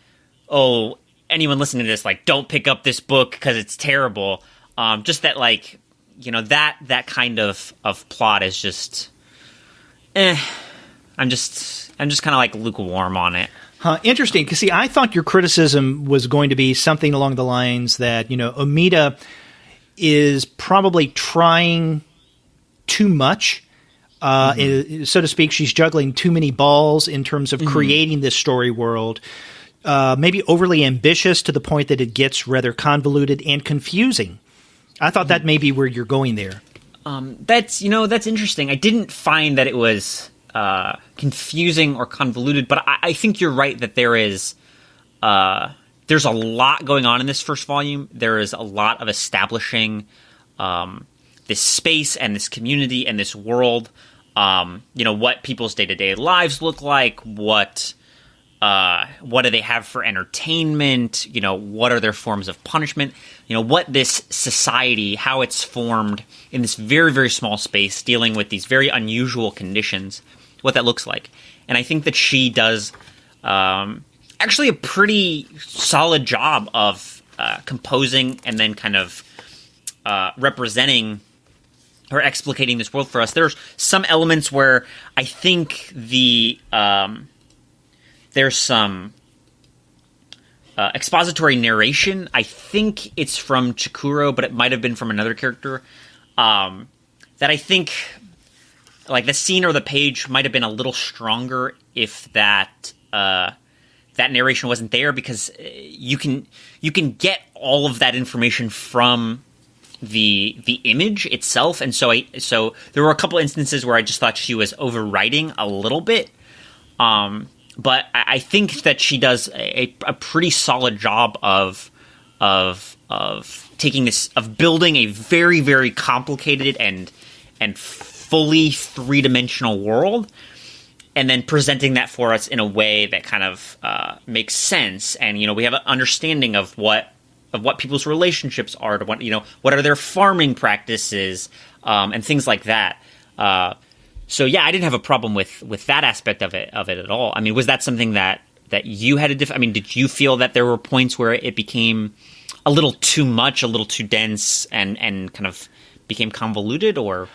B: oh, anyone listening to this, like, don't pick up this book because it's terrible. Just that, like, you know, that kind of plot is just, I'm just kind of like lukewarm on it.
A: Interesting. Because, see, I thought your criticism was going to be something along the lines that, you know, Omida is probably trying too much, so to speak. She's juggling too many balls in terms of creating this story world. Maybe overly ambitious to the point that it gets rather convoluted and confusing. I thought that may be where you're going there.
B: That's interesting. I didn't find that it was confusing or convoluted, but I think you're right that there's a lot going on in this first volume. There is a lot of establishing this space and this community and this world. You know, what people's day-to-day lives look like, what do they have for entertainment, you know, what are their forms of punishment, you know, what this society, how it's formed in this very, very small space, dealing with these very unusual conditions, what that looks like. And I think that she does actually a pretty solid job of composing and then kind of representing or explicating this world for us. There's some elements where I think there's some expository narration. I think it's from Chikuro, but it might have been from another character. That I think, like, the scene or the page might have been a little stronger if that narration wasn't there, because you can get all of that information from the image itself, and so there were a couple instances where I just thought she was overwriting a little bit. But I think that she does a pretty solid job of taking this, of building a very, very complicated and fully three-dimensional world, and then presenting that for us in a way that kind of makes sense. And, you know, we have an understanding of what people's relationships are to what are their farming practices, and things like that. So yeah, I didn't have a problem with that aspect of it at all. I mean, was that something that you had I mean, did you feel that there were points where it became a little too much, a little too dense, and kind of became convoluted, or?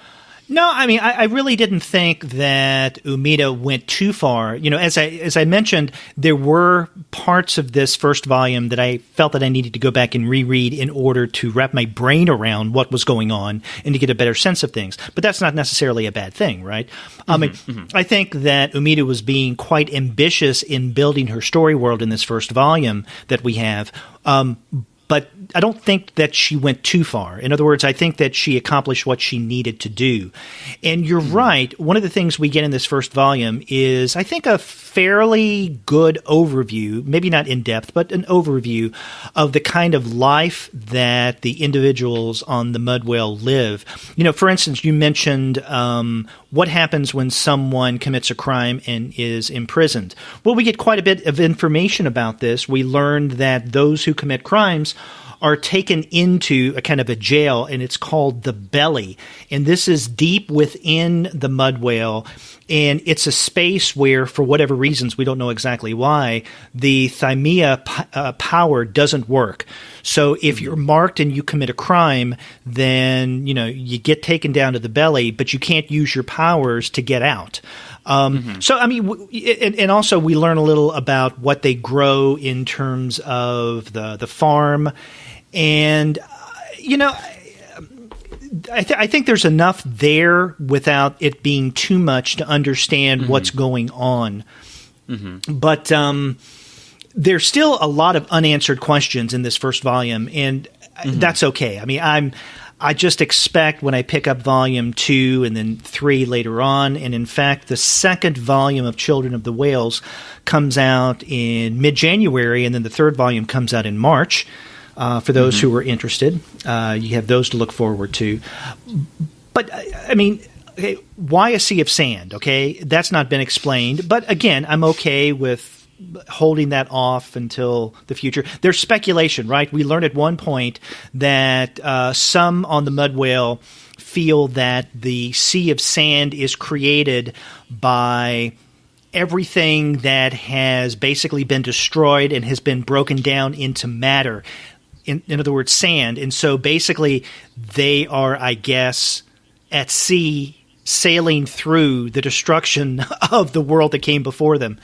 A: No, I mean, I really didn't think that Umeda went too far. You know, as I mentioned, there were parts of this first volume that I felt that I needed to go back and reread in order to wrap my brain around what was going on and to get a better sense of things. But that's not necessarily a bad thing, right? I think that Umeda was being quite ambitious in building her story world in this first volume that we have. But I don't think that she went too far. In other words, I think that she accomplished what she needed to do. And you're right. One of the things we get in this first volume is, I think, a fairly good overview, maybe not in depth, but an overview of the kind of life that the individuals on the Mud Whale live. You know, for instance, you mentioned what happens when someone commits a crime and is imprisoned. Well, we get quite a bit of information about this. We learned that those who commit crimes are taken into a kind of a jail, and it's called the Belly. And this is deep within the Mud Whale, and it's a space where, for whatever reasons, we don't know exactly why, the Thymea power doesn't work. So if you're marked and you commit a crime, then, you know, you get taken down to the Belly, but you can't use your powers to get out. So, I mean, and also we learn a little about what they grow in terms of the farm. And, you know, I think there's enough there without it being too much to understand what's going on. But there's still a lot of unanswered questions in this first volume, and that's okay. I mean, I just expect when I pick up volume 2 and then 3 later on, and in fact, the second volume of Children of the Whales comes out in mid-January, and then the third volume comes out in March. For those who are interested, you have those to look forward to. But, I mean, okay, why a sea of sand, okay? That's not been explained. But, again, I'm okay with holding that off until the future. There's speculation, right? We learned at one point that some on the Mud Whale feel that the sea of sand is created by everything that has basically been destroyed and has been broken down into matter. In other words, sand. And so basically they are, I guess, at sea sailing through the destruction of the world that came before them.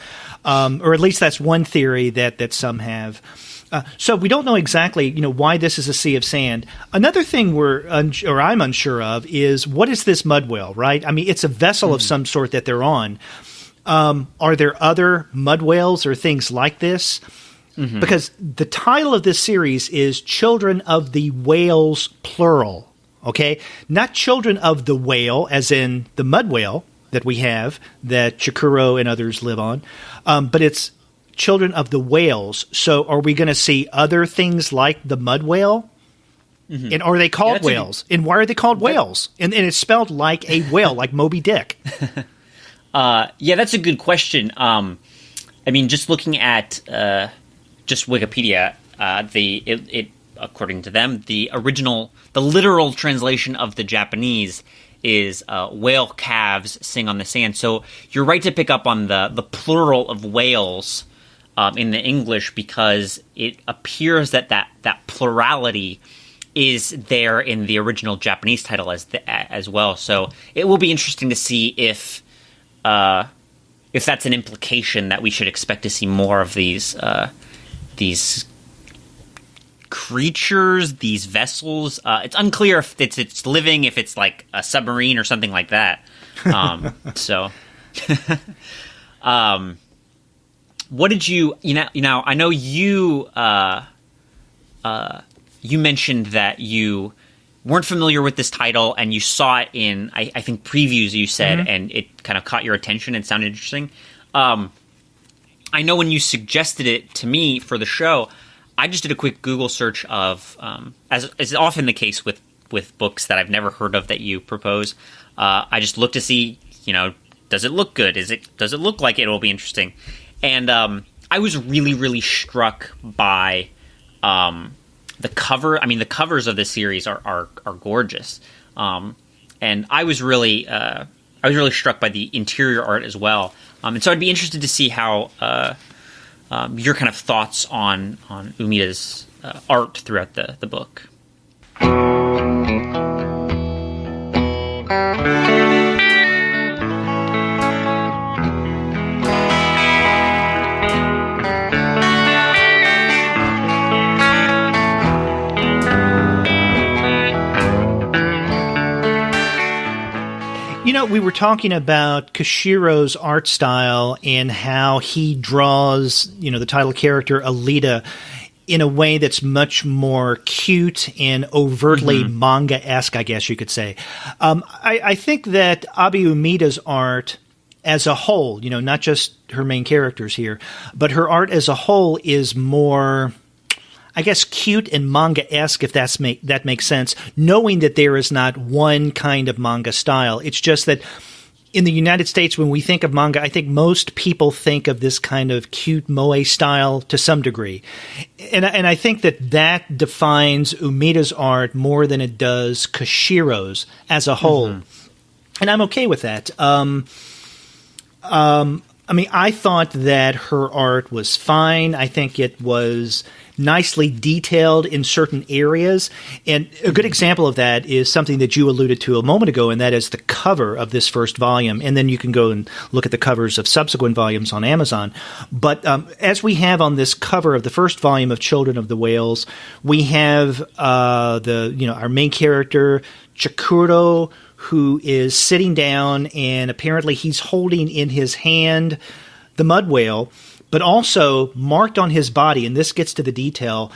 A: Or at least that's one theory that some have. So we don't know exactly, why this is a sea of sand. Another thing I'm unsure of is, what is this mud whale, right? I mean, it's a vessel of some sort that they're on. Are there other mud whales or things like this? Mm-hmm. Because the title of this series is Children of the Whales, plural. Okay? Not Children of the Whale, as in the mud whale that we have, that Chikuro and others live on. But it's Children of the Whales. So are we going to see other things like the mud whale? Mm-hmm. And are they called whales? And why are they called whales? And it's spelled like a whale, like Moby Dick.
B: That's a good question. I mean, just looking at just Wikipedia, according to them, the literal translation of the Japanese is whale calves sing on the sand. So you're right to pick up on the plural of whales in the English, because it appears that plurality is there in the original Japanese title as well. So it will be interesting to see if that's an implication that we should expect to see more of these creatures, these vessels. It's unclear if it's living, if it's like a submarine or something like that. What did you I know you you mentioned that you weren't familiar with this title, and you saw it in, I think, previews, you said, mm-hmm. and it kind of caught your attention and sounded interesting. I know when you suggested it to me for the show, I just did a quick Google search of, as is often the case with books that I've never heard of that you propose. I just looked to see, does it look good? Does it look like it will be interesting? And I was really, really struck by the cover. I mean, the covers of this series are gorgeous, and I was really struck by the interior art as well. And so I'd be interested to see how your kind of thoughts on Umida's art throughout the book.
A: We were talking about Kishiro's art style and how he draws, the title character Alita in a way that's much more cute and overtly mm-hmm. manga-esque, I guess you could say. I think that Abi Umida's art as a whole, not just her main characters here, but her art as a whole is more, I guess, cute and manga-esque, if that makes sense, knowing that there is not one kind of manga style. It's just that in the United States, when we think of manga, I think most people think of this kind of cute moe style to some degree. And I think that defines Umida's art more than it does Kishiro's as a whole. Mm-hmm. And I'm okay with that. I thought that her art was fine. I think it was nicely detailed in certain areas. And a good example of that is something that you alluded to a moment ago, and that is the cover of this first volume. And then you can go and look at the covers of subsequent volumes on Amazon. But as we have on this cover of the first volume of Children of the Whales, we have our main character, Chikuro, who is sitting down, and apparently he's holding in his hand the mud whale, but also marked on his body, and this gets to the detail,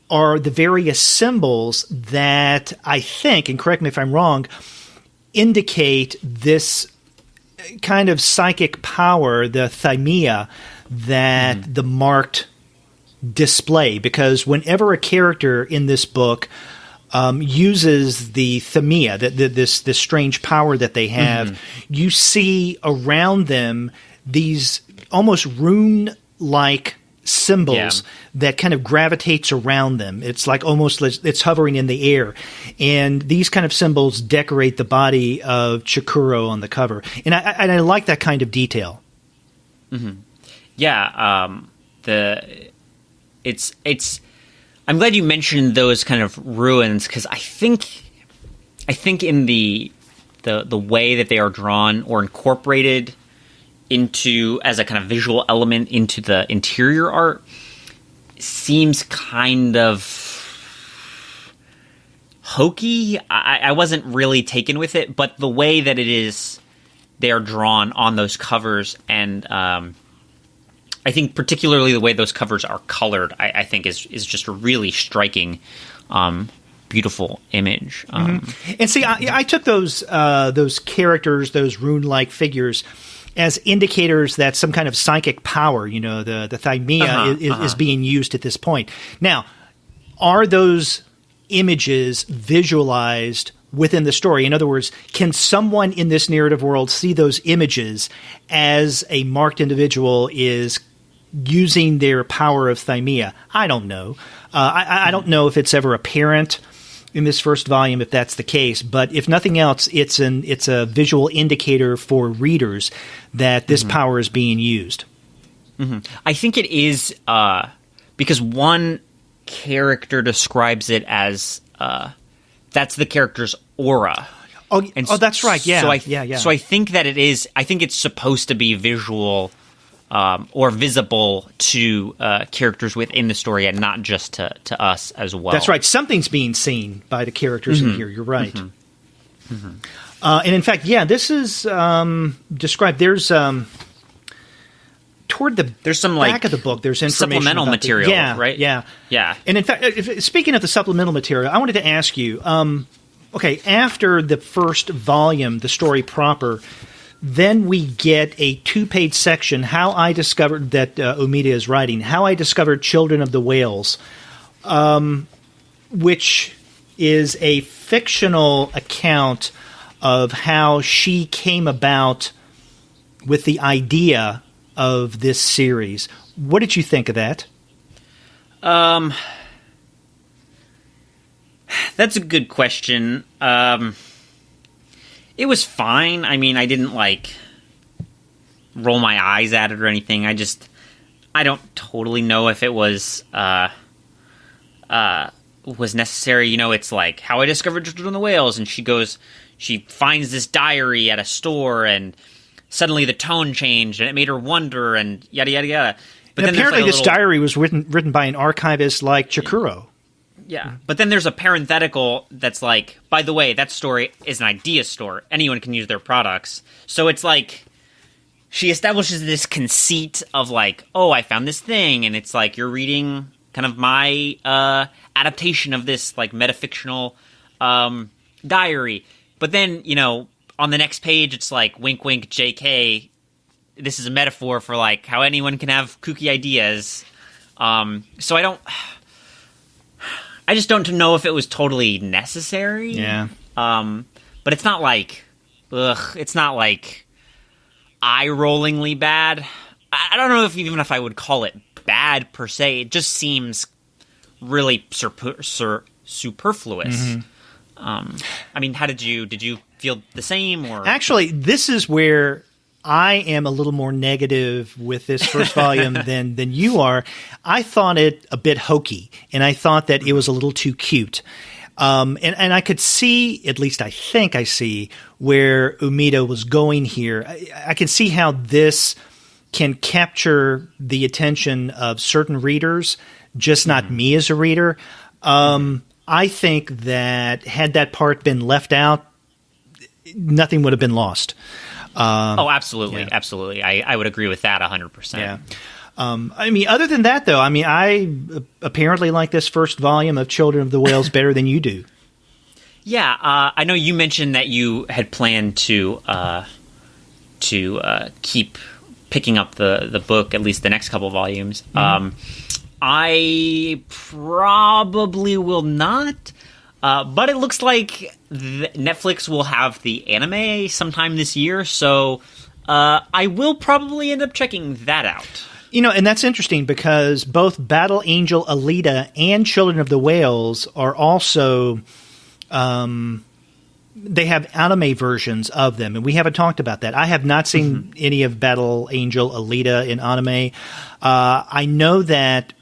A: are the various symbols that I think, and correct me if I'm wrong, indicate this kind of psychic power, the thymia, that the marked display. Because whenever a character in this book uses the thymia, this strange power that they have, you see around them these almost rune-like symbols that kind of gravitates around them. It's like almost it's hovering in the air. And these kind of symbols decorate the body of Chikuro on the cover. And I like that kind of detail.
B: Yeah, I'm glad you mentioned those kind of ruins, because I think in the way that they are drawn or incorporated into as a kind of visual element into the interior art seems kind of hokey. I wasn't really taken with it, but the way that they are drawn on those covers, and I think particularly the way those covers are colored, I think is just a really striking, beautiful image.
A: And see, I took those characters, those rune-like figures, as indicators that some kind of psychic power, the thymia is being used at this point. Now, are those images visualized within the story? In other words, can someone in this narrative world see those images as a marked individual is using their power of thymia? I don't know. I don't know if it's ever apparent in this first volume if that's the case, but if nothing else, it's a visual indicator for readers that this power is being used.
B: I think it is because one character describes it as that's the character's aura.
A: That's right. Yeah.
B: So I think that it is. I think it's supposed to be visual or visible to characters within the story, and not just to us as well.
A: That's right. Something's being seen by the characters in here. You're right. And in fact, this is described. There's toward the back of the book, there's information
B: supplemental
A: about
B: material, right?
A: Yeah. And in fact, speaking of the supplemental material, I wanted to ask you, after the first volume, the story proper, then we get a 2-page section, How I Discovered that Umida is writing, How I Discovered Children of the Whales, which is a fictional account of how she came about with the idea of this series. What did you think of that?
B: That's a good question. It was fine. I mean, I didn't roll my eyes at it or anything. I don't totally know if it was necessary. It's like How I Discovered Children of the Whales, and she finds this diary at a store, and suddenly the tone changed, and it made her wonder, and yada yada yada.
A: But then apparently, this diary was written by an archivist like Chikuro.
B: Yeah, but then there's a parenthetical that's like, by the way, that story is an idea store. Anyone can use their products. So it's like she establishes this conceit of I found this thing, and it's like you're reading kind of my adaptation of this metafictional diary. But then, on the next page, it's like, wink, wink, JK, this is a metaphor for how anyone can have kooky ideas. So I just don't know if it was totally necessary.
A: Yeah.
B: But it's not it's not eye-rollingly bad. I don't know if I would call it bad per se. It just seems really superfluous. I mean, did you feel the same? Or
A: actually, this is where I am a little more negative with this first volume than you are. I thought it a bit hokey, and I thought that it was a little too cute. And I could see, at least I think I see, where Umida was going here. I can see how this can capture the attention of certain readers, just not me as a reader. I think that had that part been left out, nothing would have been lost.
B: Absolutely. Yeah. Absolutely. I would agree with that 100%.
A: Yeah. I mean, other than that, though, I apparently like this first volume of Children of the Whales better than you do.
B: Yeah. I know you mentioned that you had planned to keep picking up the book, at least the next couple volumes. I probably will not. But it looks like Netflix will have the anime sometime this year, so I will probably end up checking that out.
A: And that's interesting because both Battle Angel Alita and Children of the Whales are also they have anime versions of them, and we haven't talked about that. I have not seen any of Battle Angel Alita in anime. I know that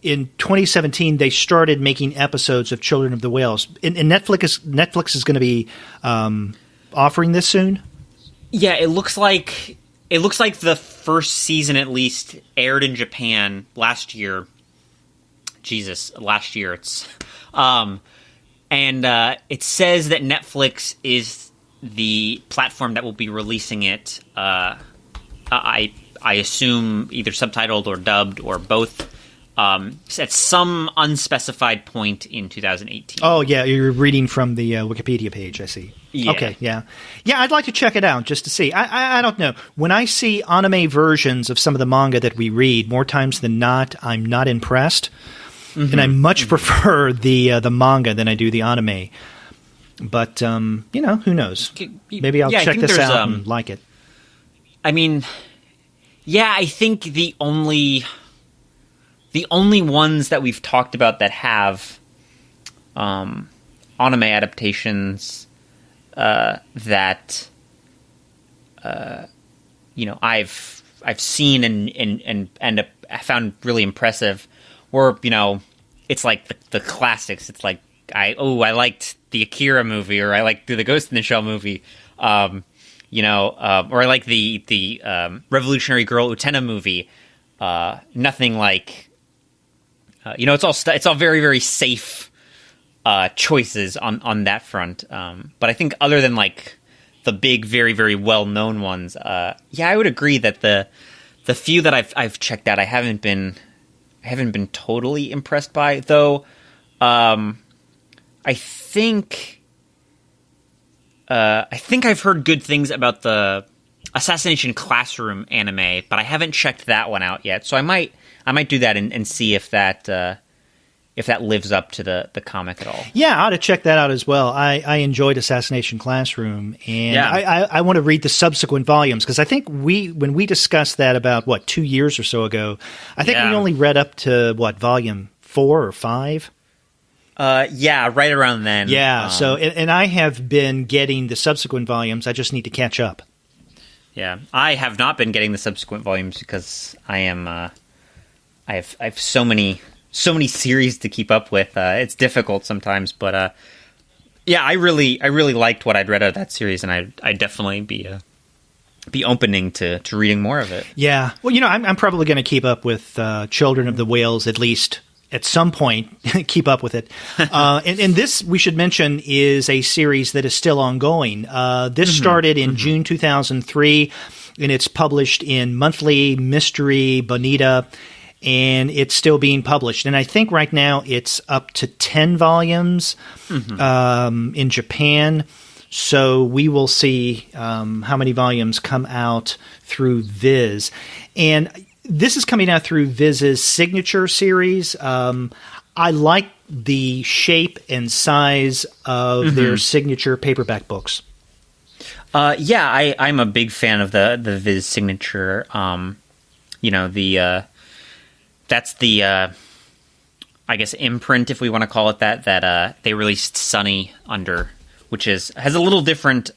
A: in 2017 they started making episodes of Children of the Whales, and Netflix is going to be offering this soon.
B: Yeah, it looks like the first season at least aired in Japan last year. Last year it's and it says that Netflix is the platform that will be releasing it. I assume either subtitled or dubbed or both. At some unspecified point in 2018.
A: Oh, yeah, you're reading from the Wikipedia page, I see.
B: Yeah.
A: Okay, yeah. Yeah, I'd like to check it out just to see. I don't know. When I see anime versions of some of the manga that we read, more times than not, I'm not impressed. And I much prefer the manga than I do the anime. But, who knows? Maybe I'll check this out and like it.
B: I mean, yeah, I think the only ones that we've talked about that have anime adaptations that I've seen and I found really impressive were, it's like the classics. It's like I liked the Akira movie, or I liked the Ghost in the Shell movie, or I like the Revolutionary Girl Utena movie. Nothing like. It's all very, very safe choices on that front. But I think other than like the big, very, very well known ones, I would agree that the few that I've checked out, I haven't been totally impressed by. Though, I think I've heard good things about the Assassination Classroom anime, but I haven't checked that one out yet. So I might do that and see if that lives up to the comic at all. Yeah,
A: I ought to check that out as well. I enjoyed Assassination Classroom, and I want to read the subsequent volumes, because I think when we discussed that about 2 years or so ago, I think we only read up to volume 4 or 5.
B: Right around then.
A: Yeah. So and I have been getting the subsequent volumes. I just need to catch up.
B: Yeah, I have not been getting the subsequent volumes because I am. I have so many series to keep up with. It's difficult sometimes, but I really liked what I'd read of that series, and I'd definitely be opening to reading more of it.
A: Yeah, well, I'm probably going to keep up with Children of the Whales at least at some point. Keep up with it, and this, we should mention, is a series that is still ongoing. This started in June 2003, and it's published in Monthly Mystery Bonita. And it's still being published. And I think right now it's up to 10 volumes in Japan. So we will see how many volumes come out through Viz. And this is coming out through Viz's Signature series. I like the shape and size of their Signature paperback books.
B: I'm a big fan of the Viz Signature. That's the, I guess, imprint, if we want to call it that they released Sunny under, which has a little different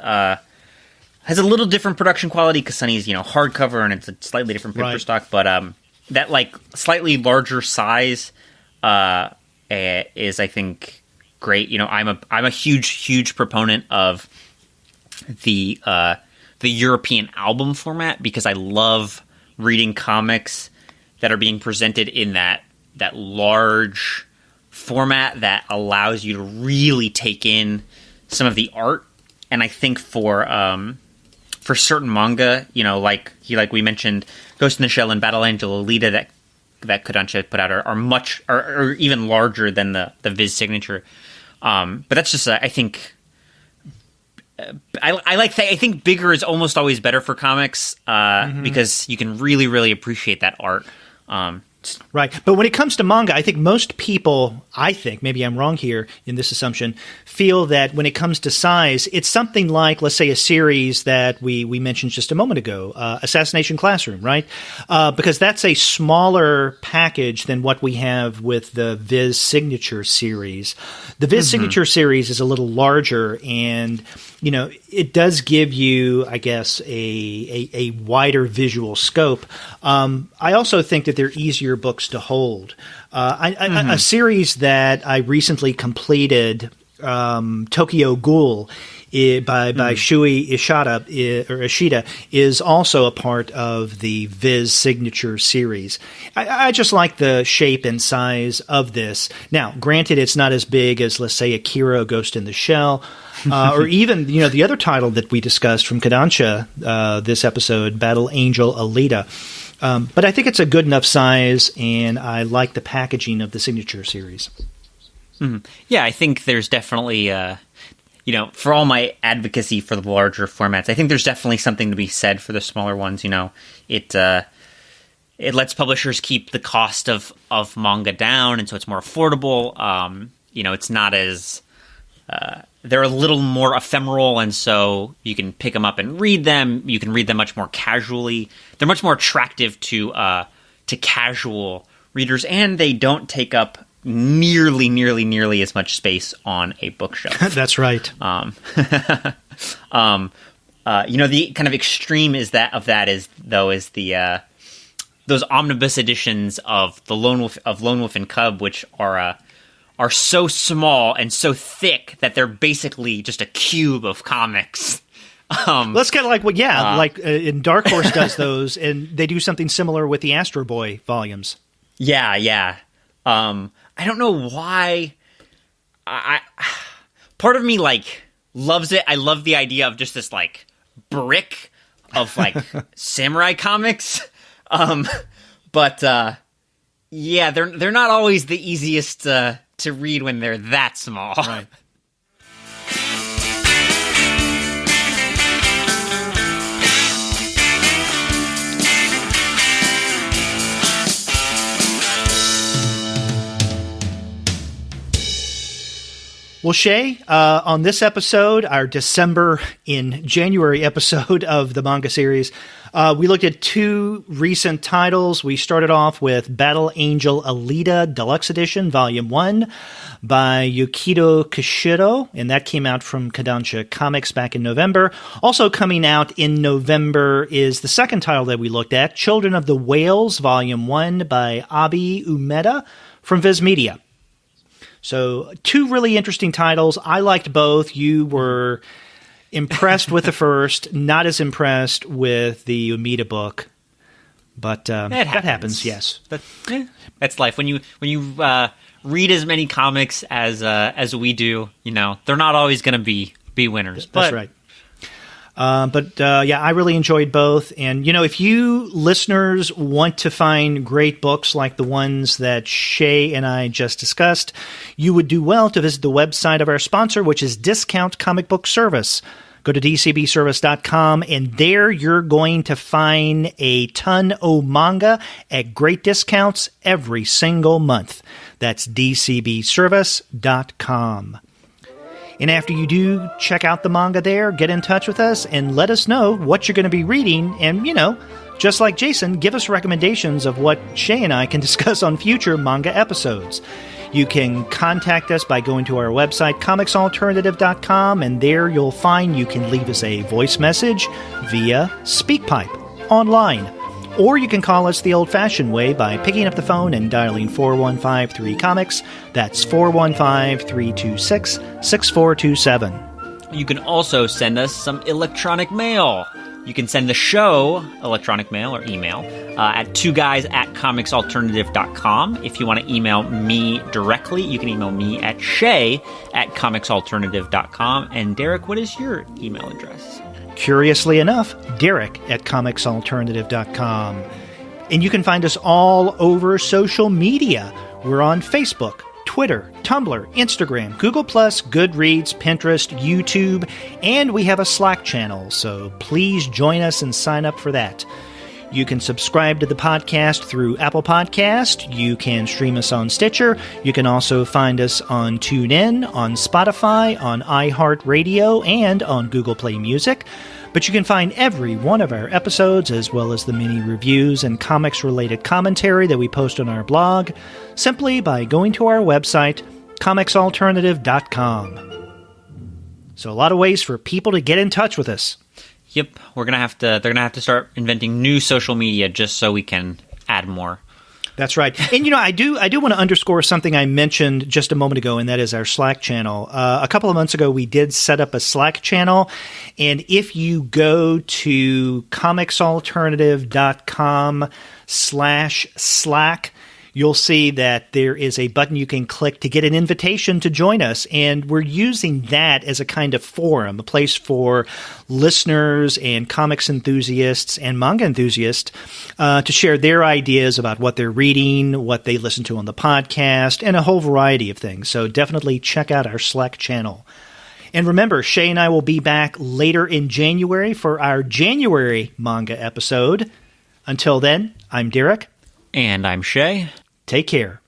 B: production quality, because Sunny is hardcover and it's a slightly different paper stock. But that like slightly larger size is, I think, great. I'm a huge proponent of the European album format, because I love reading comics that are being presented in that large format that allows you to really take in some of the art. And I think for certain manga, like we mentioned, Ghost in the Shell and Battle Angel Alita that Kodansha put out are even larger than the Viz Signature. But that's just I think I think bigger is almost always better for comics, because you can really, really appreciate that art.
A: Right. But when it comes to manga, I think most people, maybe I'm wrong here in this assumption, feel that when it comes to size, it's something like, let's say, a series that we mentioned just a moment ago, Assassination Classroom, right? Because that's a smaller package than what we have with the Viz Signature series. The Viz Signature series is a little larger, and it does give you, I guess, a wider visual scope. I also think that they're easier books to hold. A series that I recently completed, Tokyo Ghoul, by Shui Ishida, is also a part of the Viz Signature series. I just like the shape and size of this. Now, granted, it's not as big as, let's say, Akira Ghost in the Shell, or even the other title that we discussed from Kodansha this episode, Battle Angel Alita. But I think it's a good enough size, and I like the packaging of the Signature series.
B: Yeah, I think there's definitely, for all my advocacy for the larger formats, I think there's definitely something to be said for the smaller ones. It lets publishers keep the cost of manga down, and so it's more affordable. It's not as they're a little more ephemeral, and so you can pick them up and read them. You can read them much more casually. They're much more attractive to casual readers, and they don't take up nearly as much space on a bookshelf.
A: That's right.
B: The kind of extreme is the those omnibus editions of the Lone Wolf and Cub, which are so small and so thick that they're basically just a cube of comics.
A: That's kind of like in Dark Horse does those, and they do something similar with the Astro Boy volumes.
B: Yeah. I don't know why. Part of me loves it. I love the idea of just this brick of samurai comics. But they're not always the easiest to read when they're that small.
A: Right. Well, Shea, on this episode, our December in January episode of the manga series, we looked at two recent titles. We started off with Battle Angel Alita Deluxe Edition, Volume 1 by Yukito Kishiro, and that came out from Kodansha Comics back in November. Also coming out in November is the second title that we looked at, Children of the Whales, Volume 1 by Abi Umeda from Viz Media. So, two really interesting titles. I liked both. You were impressed with the first, not as impressed with the Umeda book. But that happens, yes.
B: That's life. When you read as many comics as we do, they're not always going to be winners.
A: That's right. I really enjoyed both. And, if you listeners want to find great books like the ones that Shea and I just discussed, you would do well to visit the website of our sponsor, which is Discount Comic Book Service. Go to dcbservice.com, and there you're going to find a ton of manga at great discounts every single month. That's dcbservice.com. And after you do check out the manga there, get in touch with us and let us know what you're going to be reading. And, just like Jason, give us recommendations of what Shea and I can discuss on future manga episodes. You can contact us by going to our website, comicsalternative.com, and there you'll find you can leave us a voice message via SpeakPipe online. Or you can call us the old-fashioned way by picking up the phone and dialing 4153-COMICS. That's 415-326-6427.
B: You can also send us some electronic mail. You can send the show electronic mail or email at 2guys@comicsalternative.com. If you want to email me directly, you can email me at shay@comicsalternative.com. And Derek, what is your email address?
A: Curiously enough, Derek@comicsalternative.com. And you can find us all over social media. We're on Facebook, Twitter, Tumblr, Instagram, Google+, Goodreads, Pinterest, YouTube, and we have a Slack channel, so please join us and sign up for that. You can subscribe to the podcast through Apple Podcast. You can stream us on Stitcher. You can also find us on TuneIn, on Spotify, on iHeartRadio, and on Google Play Music. But you can find every one of our episodes, as well as the many reviews and comics-related commentary that we post on our blog, simply by going to our website, comicsalternative.com. So a lot of ways for people to get in touch with us.
B: Yep, they're gonna have to start inventing new social media just so we can add more.
A: That's right. And, I do want to underscore something I mentioned just a moment ago, and that is our Slack channel. A couple of months ago, we did set up a Slack channel, and if you go to comicsalternative.com/Slack, you'll see that there is a button you can click to get an invitation to join us. And we're using that as a kind of forum, a place for listeners and comics enthusiasts and manga enthusiasts to share their ideas about what they're reading, what they listen to on the podcast, and a whole variety of things. So definitely check out our Slack channel. And remember, Shea and I will be back later in January for our January manga episode. Until then, I'm Derek.
B: And I'm Shea.
A: Take care.